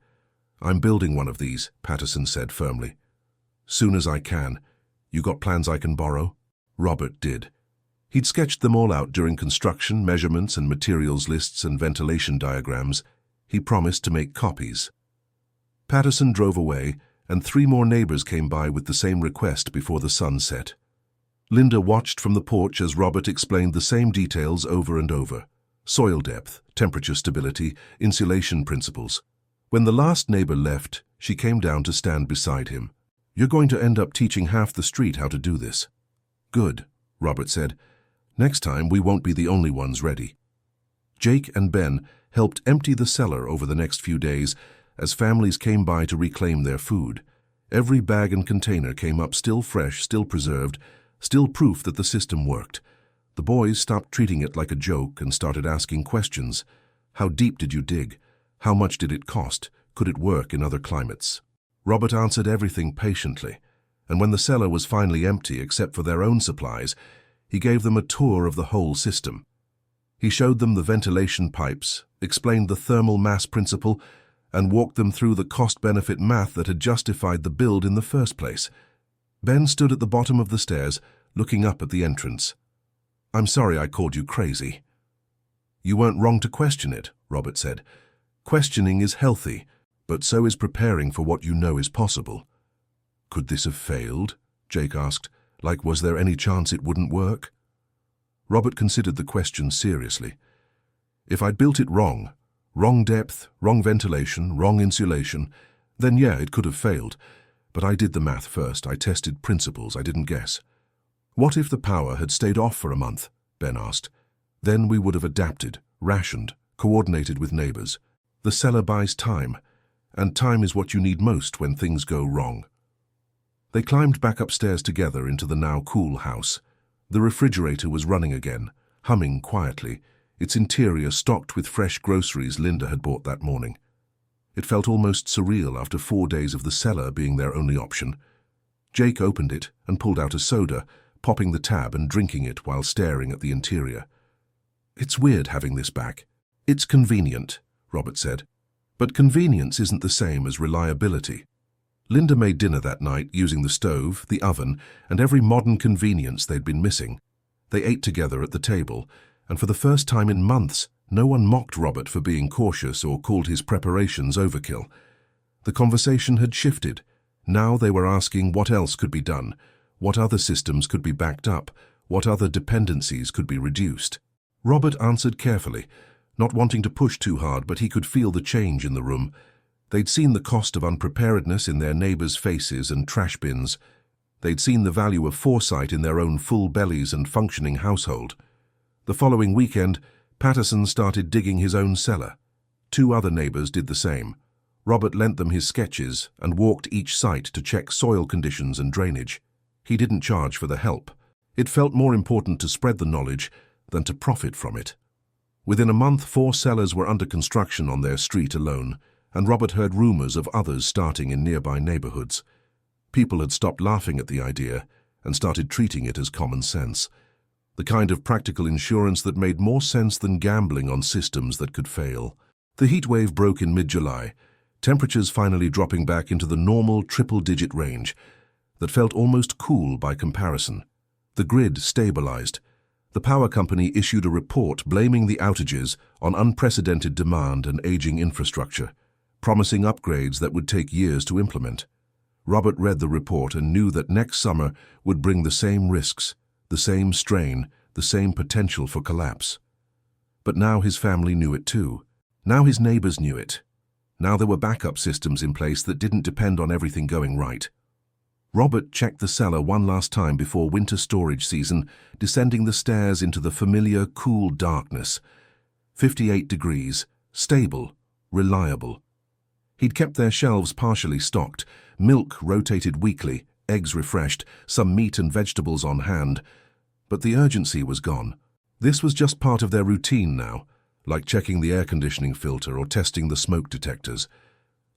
"I'm building one of these," Patterson said firmly. "Soon as I can. You got plans I can borrow?" Robert did. He'd sketched them all out during construction, measurements and materials lists and ventilation diagrams. He promised to make copies. Patterson drove away, and 3 more neighbors came by with the same request before the sun set. Linda watched from the porch as Robert explained the same details over and over. Soil depth, temperature stability, insulation principles. When the last neighbor left, she came down to stand beside him. "You're going to end up teaching half the street how to do this." "Good," Robert said. "Next time we won't be the only ones ready." Jake and Ben helped empty the cellar over the next few days as families came by to reclaim their food. Every bag and container came up still fresh, still preserved, still proof that the system worked. The boys stopped treating it like a joke and started asking questions. How deep did you dig? How much did it cost? Could it work in other climates? Robert answered everything patiently, and when the cellar was finally empty except for their own supplies, he gave them a tour of the whole system. He showed them the ventilation pipes, explained the thermal mass principle, and walked them through the cost-benefit math that had justified the build in the first place. Ben stood at the bottom of the stairs, looking up at the entrance. "I'm sorry I called you crazy." "You weren't wrong to question it," Robert said. "Questioning is healthy, but so is preparing for what you know is possible." "Could this have failed?" Jake asked. "Like, was there any chance it wouldn't work?" Robert considered the question seriously. "If I'd built it wrong depth, wrong ventilation, wrong insulation, then yeah, it could have failed. But I did the math first. I tested principles. I didn't guess." "What if the power had stayed off for a month?" Ben asked. "Then we would have adapted, rationed, coordinated with neighbors. The cellar buys time, and time is what you need most when things go wrong." They climbed back upstairs together into the now cool house. The refrigerator was running again, humming quietly, its interior stocked with fresh groceries Linda had bought that morning. It felt almost surreal after 4 days of the cellar being their only option. Jake opened it and pulled out a soda, popping the tab and drinking it while staring at the interior. "It's weird having this back. It's convenient," Robert said. "But convenience isn't the same as reliability." Linda made dinner that night using the stove, the oven, and every modern convenience they'd been missing. They ate together at the table, and for the first time in months, no one mocked Robert for being cautious or called his preparations overkill. The conversation had shifted. Now they were asking what else could be done, what other systems could be backed up, what other dependencies could be reduced. Robert answered carefully, not wanting to push too hard, but he could feel the change in the room. They'd seen the cost of unpreparedness in their neighbors' faces and trash bins. They'd seen the value of foresight in their own full bellies and functioning household. The following weekend, Patterson started digging his own cellar. 2 other neighbors did the same. Robert lent them his sketches and walked each site to check soil conditions and drainage. He didn't charge for the help. It felt more important to spread the knowledge than to profit from it. Within a month, 4 cellars were under construction on their street alone, and Robert heard rumors of others starting in nearby neighborhoods. People had stopped laughing at the idea and started treating it as common sense. The kind of practical insurance that made more sense than gambling on systems that could fail. The heat wave broke in mid-July, temperatures finally dropping back into the normal triple-digit range that felt almost cool by comparison. The grid stabilized. The power company issued a report blaming the outages on unprecedented demand and aging infrastructure, promising upgrades that would take years to implement. Robert read the report and knew that next summer would bring the same risks, the same strain, the same potential for collapse. But now his family knew it too. Now his neighbors knew it. Now there were backup systems in place that didn't depend on everything going right. Robert checked the cellar one last time before winter storage season, descending the stairs into the familiar, cool darkness. 58 degrees, stable, reliable. He'd kept their shelves partially stocked, milk rotated weekly, eggs refreshed, some meat and vegetables on hand. But the urgency was gone. This was just part of their routine now, like checking the air conditioning filter or testing the smoke detectors.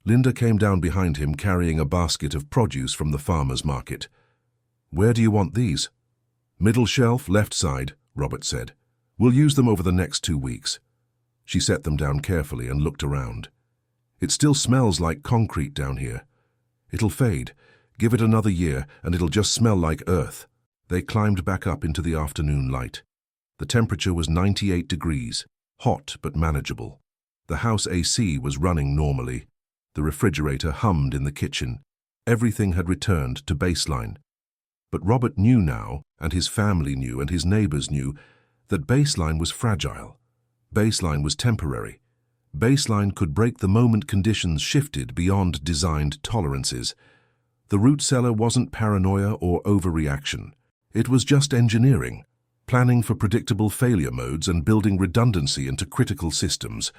Linda came down behind him carrying a basket of produce from the farmer's market. "Where do you want these?" "Middle shelf, left side," Robert said. "We'll use them over the next 2 weeks." She set them down carefully and looked around. "It still smells like concrete down here. It'll fade. Give it another year and it'll just smell like earth." They climbed back up into the afternoon light. The temperature was 98 degrees, hot but manageable. The house AC was running normally. The refrigerator hummed in the kitchen. Everything had returned to baseline. But Robert knew now, and his family knew, and his neighbors knew, that baseline was fragile. Baseline was temporary. Baseline could break the moment conditions shifted beyond designed tolerances. The root cellar wasn't paranoia or overreaction. It was just engineering, planning for predictable failure modes and building redundancy into critical systems.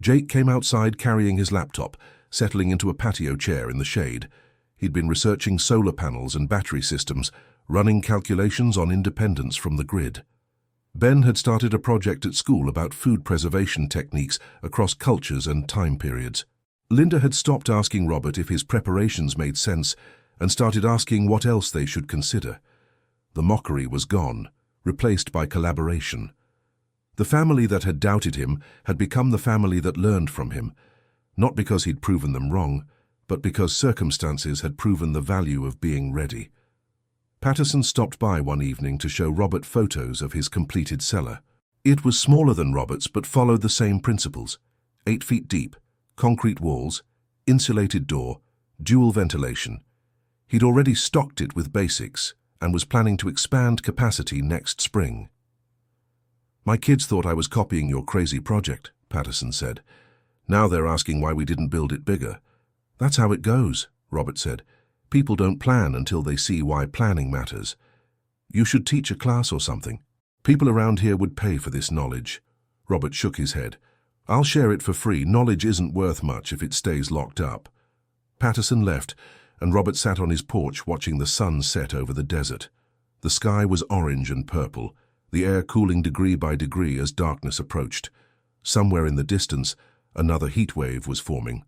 Jake came outside carrying his laptop, settling into a patio chair in the shade. He'd been researching solar panels and battery systems, running calculations on independence from the grid. Ben had started a project at school about food preservation techniques across cultures and time periods. Linda had stopped asking Robert if his preparations made sense and started asking what else they should consider. The mockery was gone, replaced by collaboration. The family that had doubted him had become the family that learned from him, not because he'd proven them wrong, but because circumstances had proven the value of being ready. Patterson stopped by one evening to show Robert photos of his completed cellar. It was smaller than Robert's but followed the same principles. 8 feet deep, concrete walls, insulated door, dual ventilation. He'd already stocked it with basics and was planning to expand capacity next spring. "My kids thought I was copying your crazy project," Patterson said. "Now they're asking why we didn't build it bigger." "That's how it goes," Robert said. "People don't plan until they see why planning matters. You should teach a class or something. People around here would pay for this knowledge." Robert shook his head. "I'll share it for free. Knowledge isn't worth much if it stays locked up." Patterson left, and Robert sat on his porch watching the sun set over the desert. The sky was orange and purple. the air cooling degree by degree as darkness approached. Somewhere in the distance, another heat wave was forming.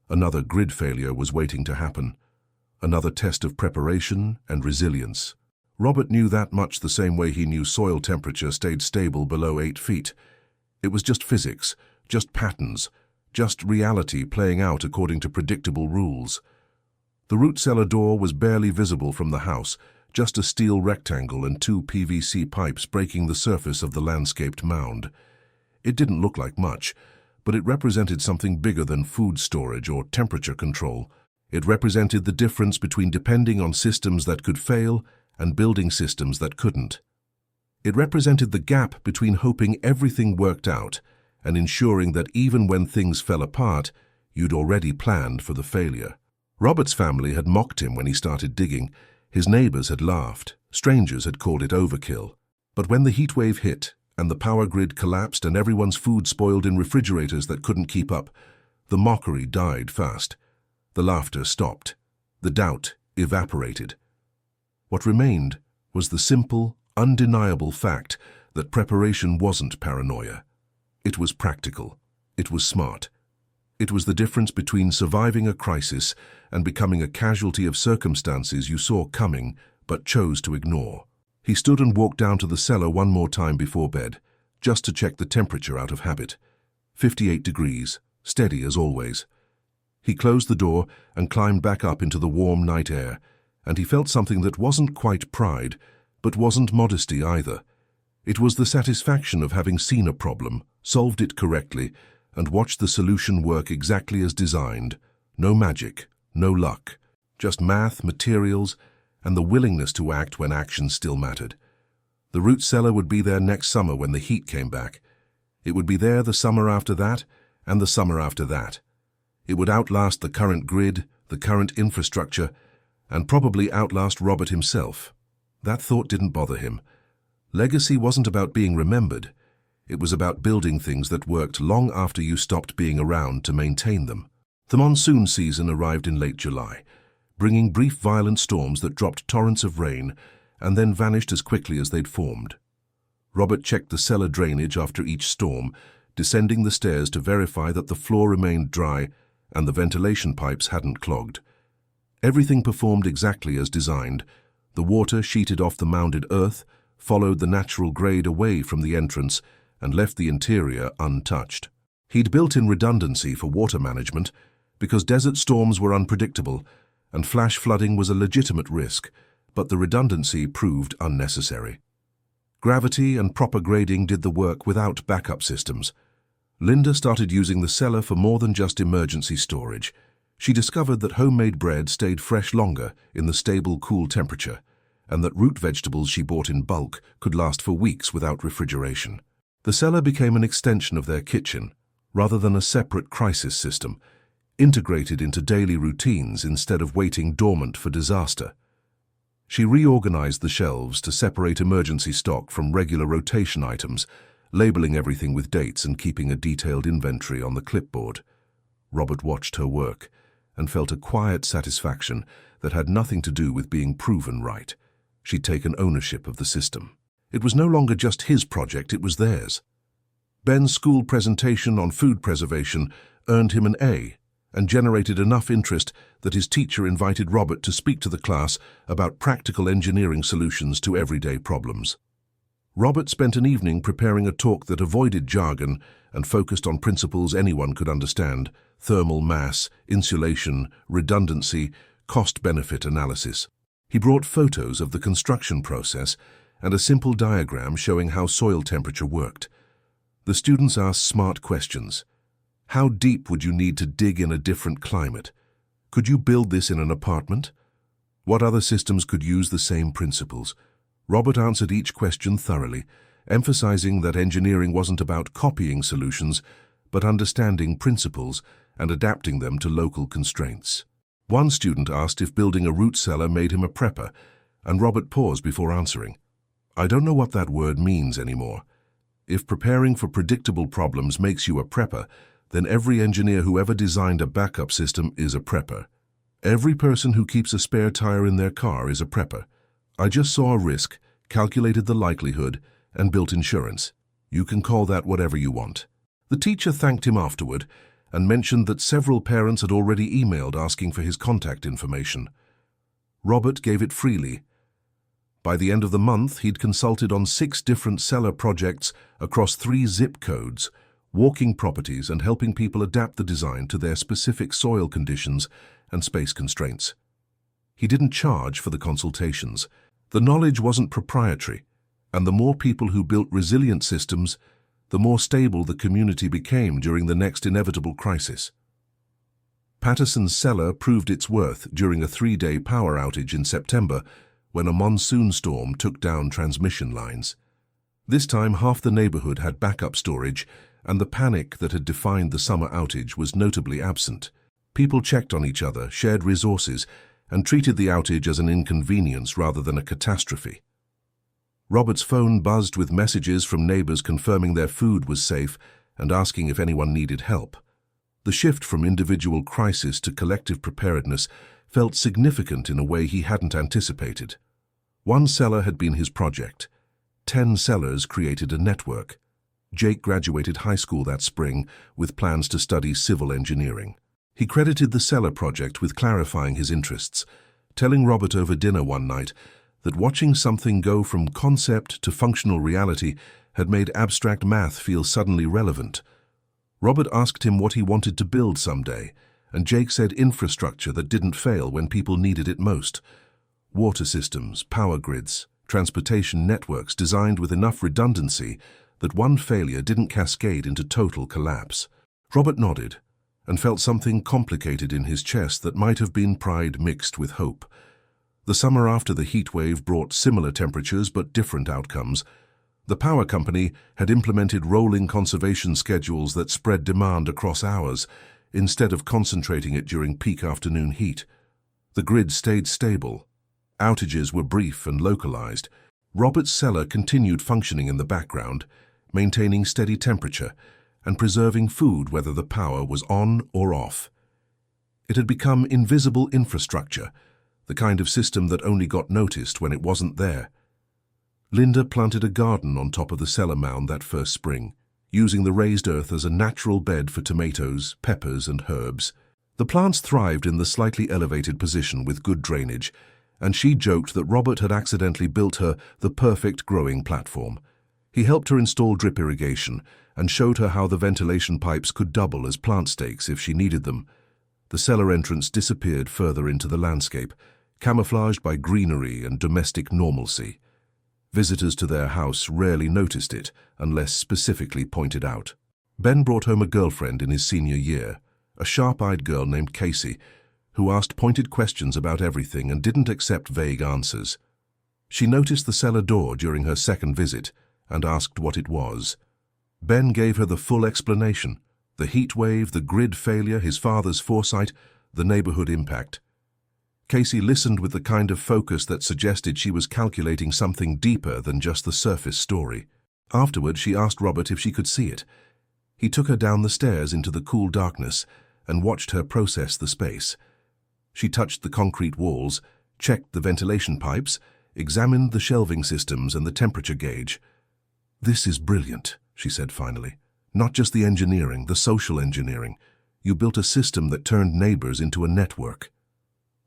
Another grid failure was waiting to happen. Another test of preparation and resilience. Robert knew that much the same way he knew soil temperature stayed stable below 8 feet. It was just physics, just patterns, just reality playing out according to predictable rules. The root cellar door was barely visible from the house, just a steel rectangle and 2 PVC pipes breaking the surface of the landscaped mound. It didn't look like much, but it represented something bigger than food storage or temperature control. It represented the difference between depending on systems that could fail and building systems that couldn't. It represented the gap between hoping everything worked out and ensuring that even when things fell apart, you'd already planned for the failure. Robert's family had mocked him when he started digging. His neighbors had laughed. Strangers had called it overkill. But when the heat wave hit and the power grid collapsed and everyone's food spoiled in refrigerators that couldn't keep up, the mockery died fast. The laughter stopped. The doubt evaporated. What remained was the simple, undeniable fact that preparation wasn't paranoia. It was practical. It was smart. It was the difference between surviving a crisis and becoming a casualty of circumstances you saw coming but chose to ignore. He stood and walked down to the cellar one more time before bed, just to check the temperature out of habit. 58 degrees, steady as always. He closed the door and climbed back up into the warm night air, and he felt something that wasn't quite pride, but wasn't modesty either. It was the satisfaction of having seen a problem, solved it correctly, and watched the solution work exactly as designed. No magic, no luck, just math, materials, and the willingness to act when action still mattered. The root cellar would be there next summer when the heat came back. It would be there the summer after that, and the summer after that. It would outlast the current grid, the current infrastructure, and probably outlast Robert himself. That thought didn't bother him. Legacy wasn't about being remembered. It was about building things that worked long after you stopped being around to maintain them. The monsoon season arrived in late July, bringing brief violent storms that dropped torrents of rain and then vanished as quickly as they'd formed. Robert checked the cellar drainage after each storm, descending the stairs to verify that the floor remained dry and the ventilation pipes hadn't clogged. Everything performed exactly as designed. The water sheeted off the mounded earth, followed the natural grade away from the entrance, and left the interior untouched. He'd built in redundancy for water management because desert storms were unpredictable and flash flooding was a legitimate risk, but the redundancy proved unnecessary. Gravity and proper grading did the work without backup systems. Linda started using the cellar for more than just emergency storage. She discovered that homemade bread stayed fresh longer in the stable, cool temperature, and that root vegetables she bought in bulk could last for weeks without refrigeration. The cellar became an extension of their kitchen, rather than a separate crisis system, integrated into daily routines instead of waiting dormant for disaster. She reorganized the shelves to separate emergency stock from regular rotation items, labeling everything with dates and keeping a detailed inventory on the clipboard. Robert watched her work and felt a quiet satisfaction that had nothing to do with being proven right. She'd taken ownership of the system. It was no longer just his project, it was theirs. Ben's school presentation on food preservation earned him an A and generated enough interest that his teacher invited Robert to speak to the class about practical engineering solutions to everyday problems. Robert spent an evening preparing a talk that avoided jargon and focused on principles anyone could understand: thermal mass, insulation, redundancy, cost-benefit analysis. He brought photos of the construction process and a simple diagram showing how soil temperature worked. The students asked smart questions. How deep would you need to dig in a different climate? Could you build this in an apartment? What other systems could use the same principles? Robert answered each question thoroughly, emphasizing that engineering wasn't about copying solutions, but understanding principles and adapting them to local constraints. One student asked if building a root cellar made him a prepper, and Robert paused before answering. I don't know what that word means anymore. If preparing for predictable problems makes you a prepper, then every engineer who ever designed a backup system is a prepper. Every person who keeps a spare tire in their car is a prepper. I just saw a risk, calculated the likelihood, and built insurance. You can call that whatever you want. The teacher thanked him afterward and mentioned that several parents had already emailed asking for his contact information. Robert gave it freely. By the end of the month, he'd consulted on 6 different Cellar projects across 3 zip codes, walking properties and helping people adapt the design to their specific soil conditions and space constraints. He didn't charge for the consultations. The knowledge wasn't proprietary, and the more people who built resilient systems, the more stable the community became during the next inevitable crisis. Patterson's Cellar proved its worth during a 3-day power outage in September when a monsoon storm took down transmission lines. This time, half the neighborhood had backup storage, and the panic that had defined the summer outage was notably absent. People checked on each other, shared resources, and treated the outage as an inconvenience rather than a catastrophe. Robert's phone buzzed with messages from neighbors confirming their food was safe and asking if anyone needed help. The shift from individual crisis to collective preparedness felt significant in a way he hadn't anticipated. One cellar had been his project. 10 cellars created a network. Jake graduated high school that spring with plans to study civil engineering. He credited the Cellar project with clarifying his interests, telling Robert over dinner one night that watching something go from concept to functional reality had made abstract math feel suddenly relevant. Robert asked him what he wanted to build someday, and Jake said infrastructure that didn't fail when people needed it most. Water systems, power grids, transportation networks designed with enough redundancy that one failure didn't cascade into total collapse. Robert nodded and felt something complicated in his chest that might have been pride mixed with hope. The summer after the heat wave brought similar temperatures but different outcomes. The power company had implemented rolling conservation schedules that spread demand across hours, instead of concentrating it during peak afternoon heat. The grid stayed stable. Outages were brief and localized. Robert's Cellar continued functioning in the background, maintaining steady temperature and preserving food whether the power was on or off. It had become invisible infrastructure, the kind of system that only got noticed when it wasn't there. Linda planted a garden on top of the cellar mound that first spring, using the raised earth as a natural bed for tomatoes, peppers, and herbs. The plants thrived in the slightly elevated position with good drainage, and she joked that Robert had accidentally built her the perfect growing platform. He helped her install drip irrigation and showed her how the ventilation pipes could double as plant stakes if she needed them. The cellar entrance disappeared further into the landscape, camouflaged by greenery and domestic normalcy. Visitors to their house rarely noticed it unless specifically pointed out. Ben brought home a girlfriend in his senior year, a sharp-eyed girl named Casey, who asked pointed questions about everything and didn't accept vague answers. She noticed the cellar door during her second visit and asked what it was. Ben gave her the full explanation: the heat wave, the grid failure, his father's foresight, the neighborhood impact. Casey listened with the kind of focus that suggested she was calculating something deeper than just the surface story. Afterward, she asked Robert if she could see it. He took her down the stairs into the cool darkness and watched her process the space. She touched the concrete walls, checked the ventilation pipes, examined the shelving systems and the temperature gauge. "This is brilliant," she said finally. "Not just the engineering, the social engineering. You built a system that turned neighbors into a network."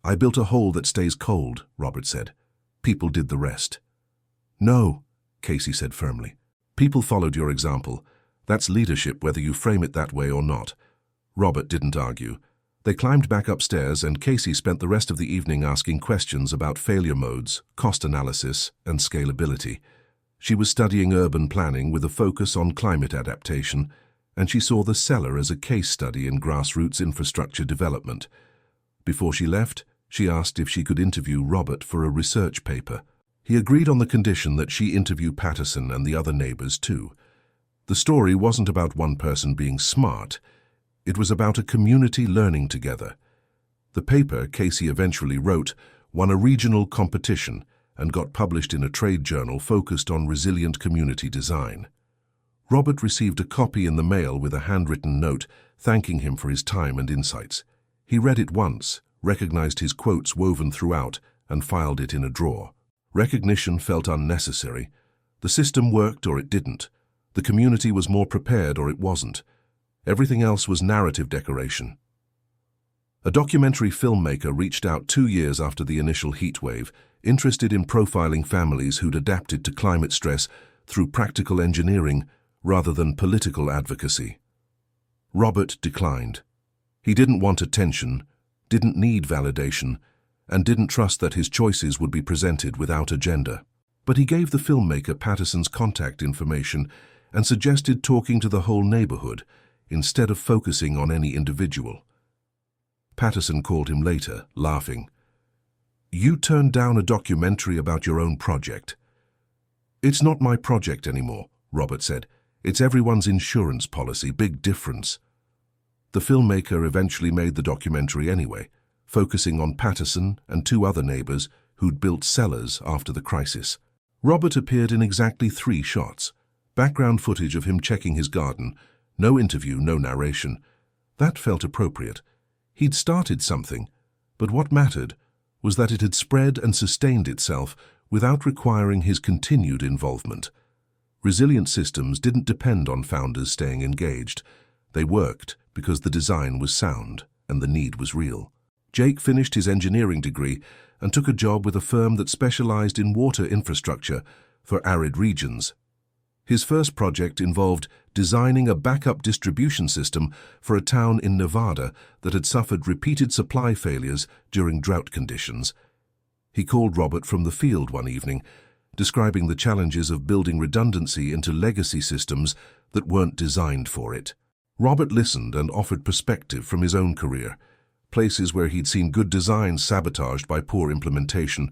"I built a hole that stays cold," Robert said. "People did the rest." "No," Casey said firmly. "People followed your example. That's leadership whether you frame it that way or not." Robert didn't argue. They climbed back upstairs and Casey spent the rest of the evening asking questions about failure modes, cost analysis, and scalability. She was studying urban planning with a focus on climate adaptation, and she saw the Cellar as a case study in grassroots infrastructure development. Before she left, she asked if she could interview Robert for a research paper. He agreed on the condition that she interview Patterson and the other neighbors too. The story wasn't about one person being smart. It was about a community learning together. The paper Casey eventually wrote won a regional competition and got published in a trade journal focused on resilient community design. Robert received a copy in the mail with a handwritten note thanking him for his time and insights. He read it once, recognized his quotes woven throughout, and filed it in a drawer. Recognition felt unnecessary, The system worked or it didn't. The community was more prepared or it wasn't. Everything else was narrative decoration. A documentary filmmaker reached out 2 years after the initial heatwave, interested in profiling families who'd adapted to climate stress through practical engineering rather than political advocacy. Robert declined. He didn't want attention, didn't need validation, and didn't trust that his choices would be presented without agenda. But he gave the filmmaker Patterson's contact information and suggested talking to the whole neighborhood instead of focusing on any individual. Patterson called him later, laughing. "You turned down a documentary about your own project." "It's not my project anymore," Robert said. "It's everyone's insurance policy, big difference." The filmmaker eventually made the documentary anyway, focusing on Patterson and 2 other neighbors who'd built cellars after the crisis. Robert appeared in exactly 3 shots. Background footage of him checking his garden, no interview, no narration. That felt appropriate. He'd started something, but what mattered was that it had spread and sustained itself without requiring his continued involvement. Resilient systems didn't depend on founders staying engaged. They worked because the design was sound and the need was real. Jake finished his engineering degree and took a job with a firm that specialized in water infrastructure for arid regions. His first project involved designing a backup distribution system for a town in Nevada that had suffered repeated supply failures during drought conditions. He called Robert from the field one evening, describing the challenges of building redundancy into legacy systems that weren't designed for it. Robert listened and offered perspective from his own career, places where he'd seen good designs sabotaged by poor implementation,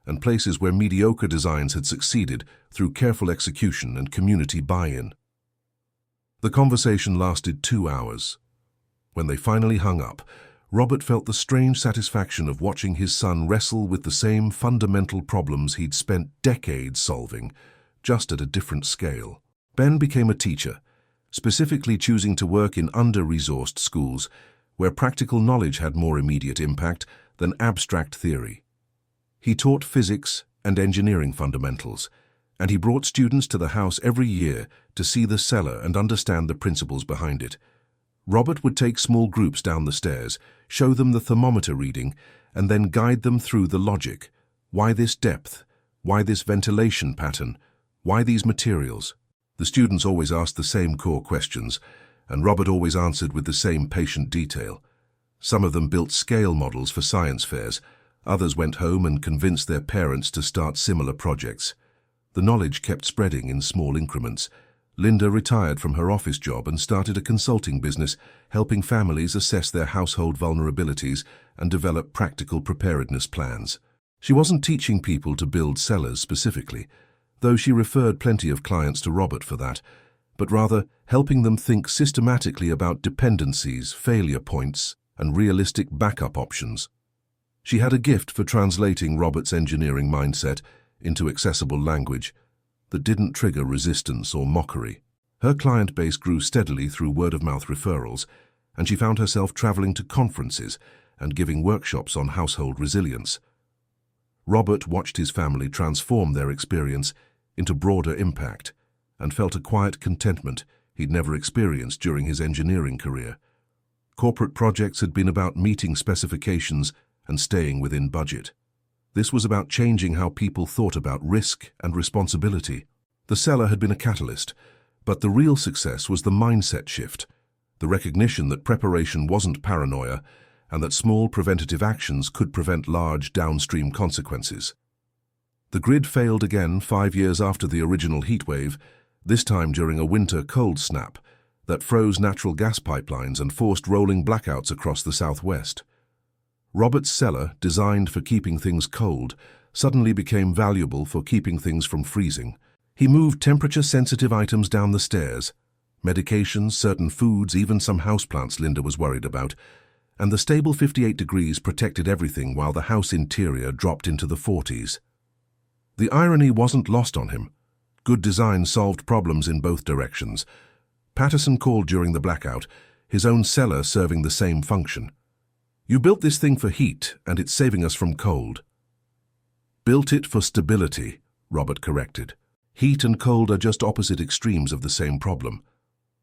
and places where mediocre designs had succeeded through careful execution and community buy-in. The conversation lasted 2 hours. When they finally hung up, Robert felt the strange satisfaction of watching his son wrestle with the same fundamental problems he'd spent decades solving, just at a different scale. Ben became a teacher, specifically choosing to work in under-resourced schools, where practical knowledge had more immediate impact than abstract theory. He taught physics and engineering fundamentals, and he brought students to the house every year to see the cellar and understand the principles behind it. Robert would take small groups down the stairs, show them the thermometer reading, and then guide them through the logic. Why this depth? Why this ventilation pattern? Why these materials? The students always asked the same core questions, and Robert always answered with the same patient detail. Some of them built scale models for science fairs. Others went home and convinced their parents to start similar projects. The knowledge kept spreading in small increments. Linda retired from her office job and started a consulting business, helping families assess their household vulnerabilities and develop practical preparedness plans. She wasn't teaching people to build cellars specifically, though she referred plenty of clients to Robert for that, but rather helping them think systematically about dependencies, failure points, and realistic backup options. She had a gift for translating Robert's engineering mindset into accessible language that didn't trigger resistance or mockery. Her client base grew steadily through word-of-mouth referrals, and she found herself traveling to conferences and giving workshops on household resilience. Robert watched his family transform their experience into broader impact and felt a quiet contentment he'd never experienced during his engineering career. Corporate projects had been about meeting specifications and staying within budget. This was about changing how people thought about risk and responsibility. The cellar had been a catalyst, but the real success was the mindset shift, the recognition that preparation wasn't paranoia and that small preventative actions could prevent large downstream consequences. The grid failed again 5 years after the original heatwave, this time during a winter cold snap that froze natural gas pipelines and forced rolling blackouts across the southwest. Robert's cellar, designed for keeping things cold, suddenly became valuable for keeping things from freezing. He moved temperature-sensitive items down the stairs, medications, certain foods, even some houseplants Linda was worried about, and the stable 58 degrees protected everything while the house interior dropped into the 40s. The irony wasn't lost on him. Good design solved problems in both directions. Patterson called during the blackout, his own cellar serving the same function. "You built this thing for heat, and it's saving us from cold." "Built it for stability," Robert corrected. Heat and cold are just opposite extremes of the same problem.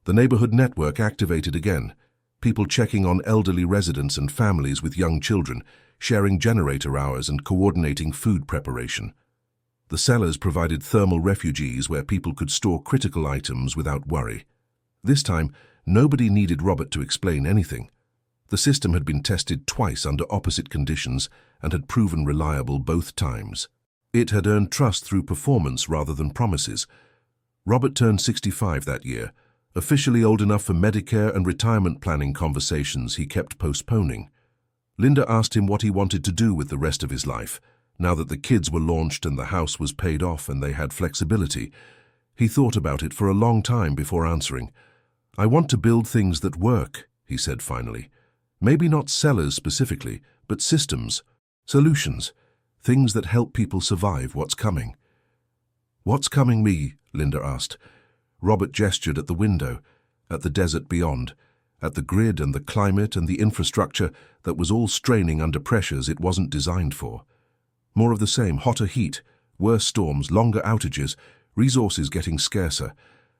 The neighborhood network activated again, people checking on elderly residents and families with young children, sharing generator hours and coordinating food preparation. The cellars provided thermal refuges where people could store critical items without worry. This time, nobody needed Robert to explain anything. The system had been tested twice under opposite conditions and had proven reliable both times. It had earned trust through performance rather than promises. Robert turned 65 that year, officially old enough for Medicare and retirement planning conversations he kept postponing. Linda asked him what he wanted to do with the rest of his life, now that the kids were launched and the house was paid off and they had flexibility. He thought about it for a long time before answering. "I want to build things that work," he said finally. "Maybe not cellars specifically, but systems, solutions, things that help people survive what's coming." "What's coming me?" Linda asked. Robert gestured at the window, at the desert beyond, at the grid and the climate and the infrastructure that was all straining under pressures it wasn't designed for. More of the same, hotter heat, worse storms, longer outages, resources getting scarcer.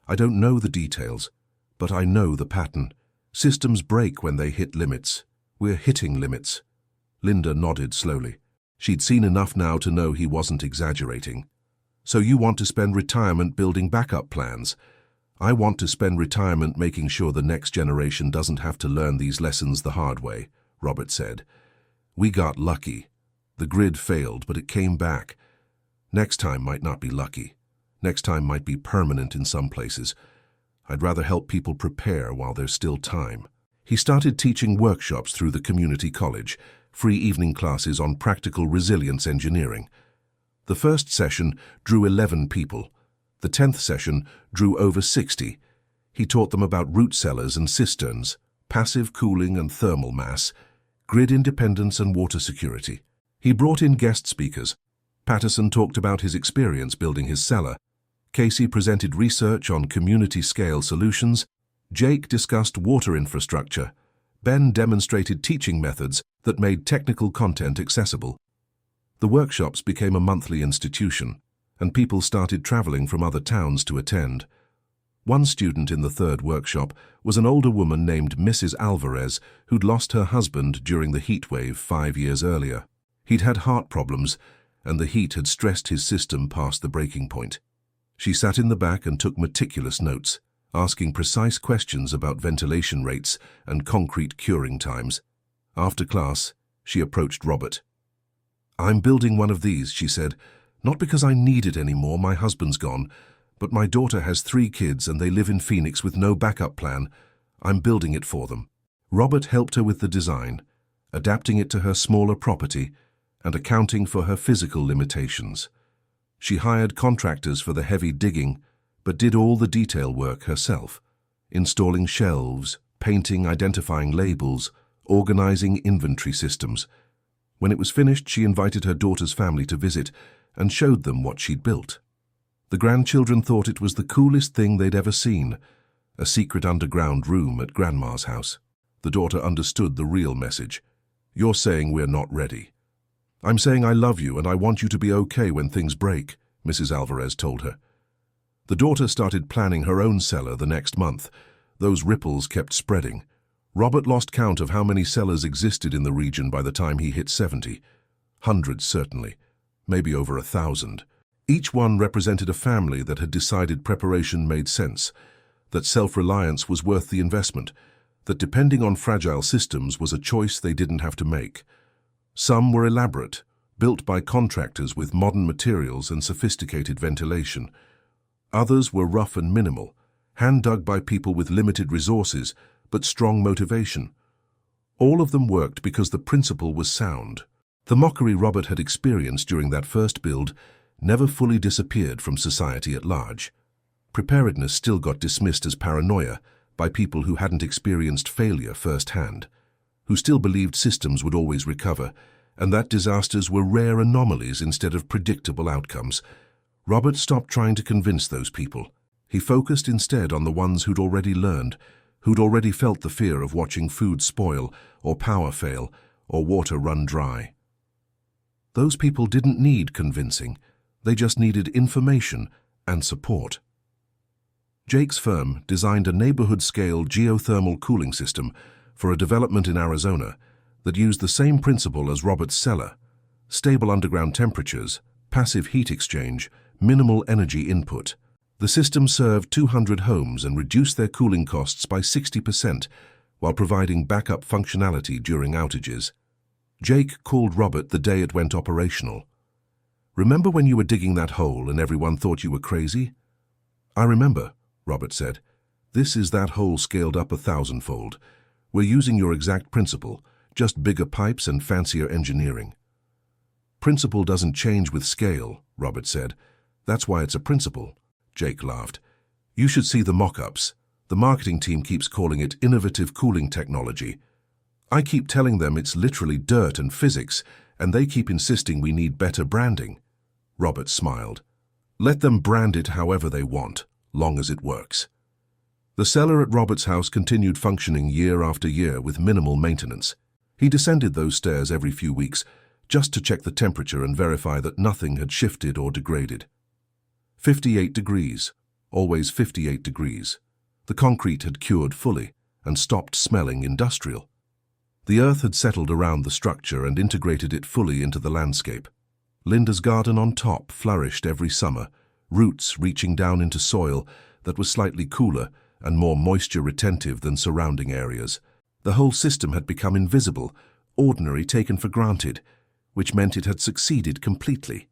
"I don't know the details, but I know the pattern. Systems break when they hit limits. We're hitting limits." Linda nodded slowly. She'd seen enough now to know he wasn't exaggerating. "So you want to spend retirement building backup plans?" "I want to spend retirement making sure the next generation doesn't have to learn these lessons the hard way," Robert said. "We got lucky. The grid failed, but it came back. Next time might not be lucky. Next time might be permanent in some places. I'd rather help people prepare while there's still time." He started teaching workshops through the community college, free evening classes on practical resilience engineering. The first session drew 11 people. The 10th session drew over 60. He taught them about root cellars and cisterns, passive cooling and thermal mass, grid independence and water security. He brought in guest speakers. Patterson talked about his experience building his cellar. Casey presented research on community-scale solutions. Jake discussed water infrastructure. Ben demonstrated teaching methods that made technical content accessible. The workshops became a monthly institution, and people started traveling from other towns to attend. One student in the third workshop was an older woman named Mrs. Alvarez who'd lost her husband during the heatwave 5 years earlier. He'd had heart problems, and the heat had stressed his system past the breaking point. She sat in the back and took meticulous notes, asking precise questions about ventilation rates and concrete curing times. After class, she approached Robert. "I'm building one of these," she said. "Not because I need it anymore, my husband's gone, but my daughter has 3 kids and they live in Phoenix with no backup plan. I'm building it for them." Robert helped her with the design, adapting it to her smaller property and accounting for her physical limitations. She hired contractors for the heavy digging, but did all the detail work herself, installing shelves, painting, identifying labels, organizing inventory systems. When it was finished, she invited her daughter's family to visit and showed them what she'd built. The grandchildren thought it was the coolest thing they'd ever seen, a secret underground room at Grandma's house. The daughter understood the real message. "You're saying we're not ready." "I'm saying I love you and I want you to be okay when things break," Mrs. Alvarez told her. The daughter started planning her own cellar the next month. Those ripples kept spreading. Robert lost count of how many cellars existed in the region by the time he hit 70. Hundreds, certainly. Maybe over 1,000. Each one represented a family that had decided preparation made sense, that self-reliance was worth the investment, that depending on fragile systems was a choice they didn't have to make. Some were elaborate, built by contractors with modern materials and sophisticated ventilation. Others were rough and minimal, hand-dug by people with limited resources but strong motivation. All of them worked because the principle was sound. The mockery Robert had experienced during that first build never fully disappeared from society at large. Preparedness still got dismissed as paranoia by people who hadn't experienced failure firsthand, who still believed systems would always recover, and that disasters were rare anomalies instead of predictable outcomes. Robert stopped trying to convince those people. He focused instead on the ones who'd already learned, who'd already felt the fear of watching food spoil, or power fail, or water run dry. Those people didn't need convincing. They just needed information and support. Jake's firm designed a neighborhood-scale geothermal cooling system for a development in Arizona that used the same principle as Robert's Cellar: stable underground temperatures, passive heat exchange, minimal energy input. The system served 200 homes and reduced their cooling costs by 60% while providing backup functionality during outages. Jake called Robert the day it went operational. "Remember when you were digging that hole and everyone thought you were crazy?" "I remember," Robert said. "This is that hole scaled up 1,000-fold. We're using your exact principle, just bigger pipes and fancier engineering." "Principle doesn't change with scale," Robert said. "That's why it's a principle." Jake laughed. "You should see the mock-ups. The marketing team keeps calling it innovative cooling technology. I keep telling them it's literally dirt and physics, and they keep insisting we need better branding." Robert smiled. "Let them brand it however they want, long as it works." The cellar at Robert's house continued functioning year after year with minimal maintenance. He descended those stairs every few weeks, just to check the temperature and verify that nothing had shifted or degraded. 58 degrees, always 58 degrees. The concrete had cured fully and stopped smelling industrial. The earth had settled around the structure and integrated it fully into the landscape. Linda's garden on top flourished every summer, roots reaching down into soil that was slightly cooler and more moisture-retentive than surrounding areas. The whole system had become invisible, ordinary, taken for granted, which meant it had succeeded completely.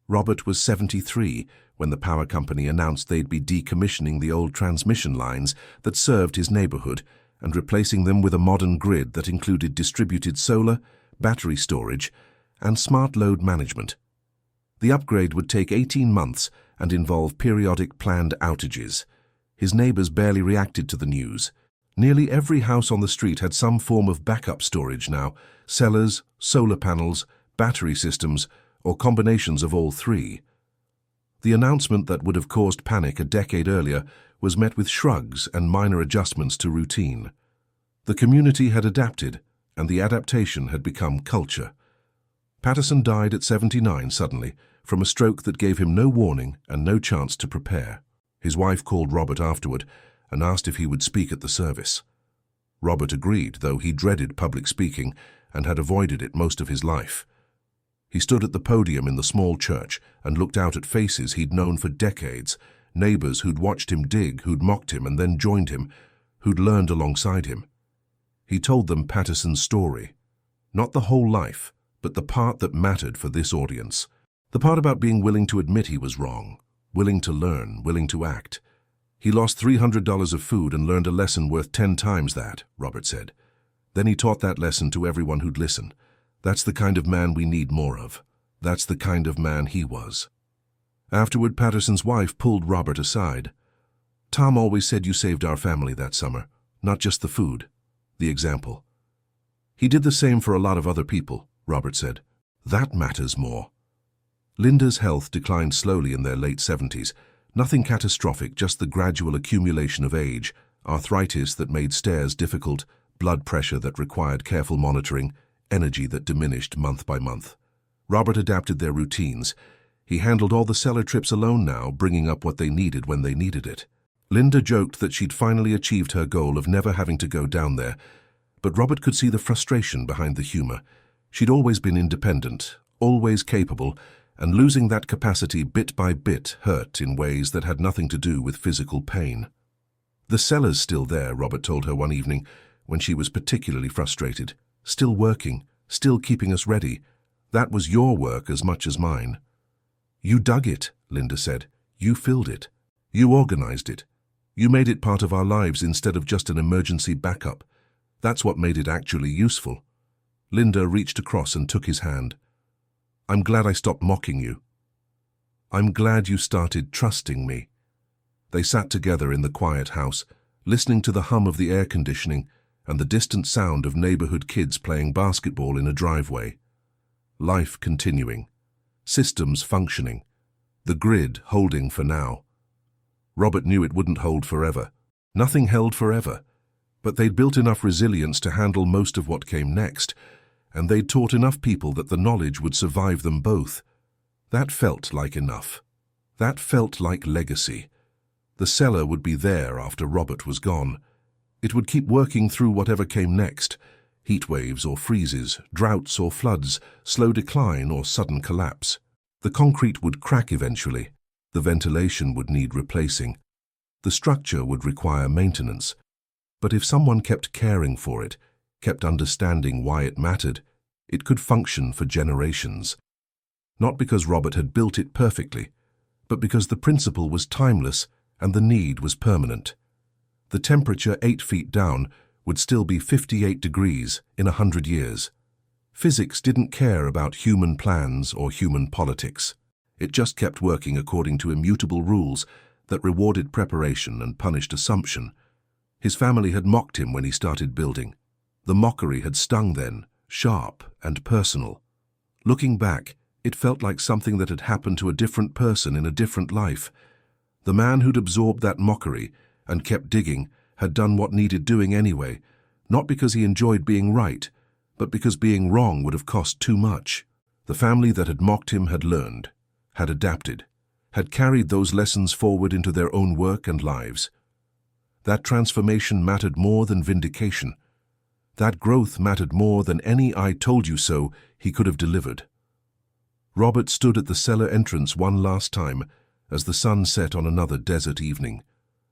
Robert was 73 when the power company announced they'd be decommissioning the old transmission lines that served his neighborhood and replacing them with a modern grid that included distributed solar, battery storage, and smart load management. The upgrade would take 18 months and involve periodic planned outages. His neighbors barely reacted to the news. Nearly every house on the street had some form of backup storage now: cellars, solar panels, battery systems, or combinations of all three. The announcement that would have caused panic a decade earlier was met with shrugs and minor adjustments to routine. The community had adapted, and the adaptation had become culture. Patterson died at 79 suddenly, from a stroke that gave him no warning and no chance to prepare. His wife called Robert afterward and asked if he would speak at the service. Robert agreed, though he dreaded public speaking and had avoided it most of his life. He stood at the podium in the small church and looked out at faces he'd known for decades, neighbors who'd watched him dig, who'd mocked him and then joined him, who'd learned alongside him. He told them Patterson's story. Not the whole life, but the part that mattered for this audience. The part about being willing to admit he was wrong, willing to learn, willing to act. "He lost $300 of food and learned a lesson worth 10 times that," Robert said. Then he taught that lesson to everyone who'd listen. That's the kind of man we need more of. That's the kind of man he was. Afterward, Patterson's wife pulled Robert aside. "Tom always said you saved our family that summer, not just the food, the example." "He did the same for a lot of other people," Robert said. "That matters more." Linda's health declined slowly in their late 70s. Nothing catastrophic, just the gradual accumulation of age, arthritis that made stairs difficult, blood pressure that required careful monitoring, energy that diminished month by month. Robert adapted their routines. He handled all the cellar trips alone now, bringing up what they needed when they needed it. Linda joked that she'd finally achieved her goal of never having to go down there, but Robert could see the frustration behind the humor. She'd always been independent, always capable, and losing that capacity bit by bit hurt in ways that had nothing to do with physical pain. "The cellar's still there," Robert told her one evening when she was particularly frustrated. "Still working, still keeping us ready. That was your work as much as mine." "You dug it," Linda said. "You filled it. You organized it. You made it part of our lives instead of just an emergency backup. That's what made it actually useful." Linda reached across and took his hand. "I'm glad I stopped mocking you. I'm glad you started trusting me." They sat together in the quiet house, listening to the hum of the air conditioning and the distant sound of neighborhood kids playing basketball in a driveway. Life continuing, systems functioning, the grid holding for now. Robert knew it wouldn't hold forever. Nothing held forever, but they'd built enough resilience to handle most of what came next, and they'd taught enough people that the knowledge would survive them both. That felt like enough. That felt like legacy. The cellar would be there after Robert was gone. It would keep working through whatever came next: heat waves or freezes, droughts or floods, slow decline or sudden collapse. The concrete would crack eventually. The ventilation would need replacing. The structure would require maintenance. But if someone kept caring for it, kept understanding why it mattered, it could function for generations. Not because Robert had built it perfectly, but because the principle was timeless and the need was permanent. The temperature 8 feet down would still be 58 degrees in 100 years. Physics didn't care about human plans or human politics. It just kept working according to immutable rules that rewarded preparation and punished assumption. His family had mocked him when he started building. The mockery had stung then, sharp and personal. Looking back, it felt like something that had happened to a different person in a different life. The man who'd absorbed that mockery and kept digging had done what needed doing anyway, not because he enjoyed being right, but because being wrong would have cost too much. The family that had mocked him had learned, had adapted, had carried those lessons forward into their own work and lives. That transformation mattered more than vindication. That growth mattered more than any "I told you so" he could have delivered. Robert stood at the cellar entrance one last time as the sun set on another desert evening.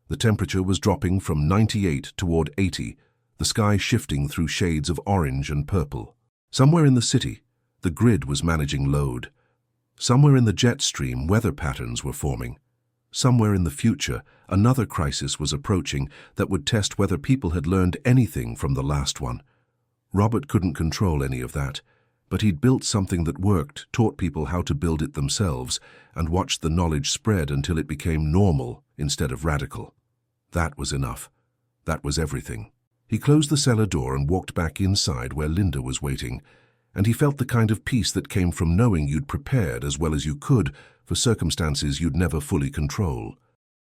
The temperature was dropping from 98 toward 80, the sky shifting through shades of orange and purple. Somewhere in the city, the grid was managing load. Somewhere in the jet stream, weather patterns were forming. Somewhere in the future, another crisis was approaching that would test whether people had learned anything from the last one. Robert couldn't control any of that, but he'd built something that worked, taught people how to build it themselves, and watched the knowledge spread until it became normal instead of radical. That was enough. That was everything. He closed the cellar door and walked back inside where Linda was waiting, and he felt the kind of peace that came from knowing you'd prepared as well as you could for circumstances you'd never fully control.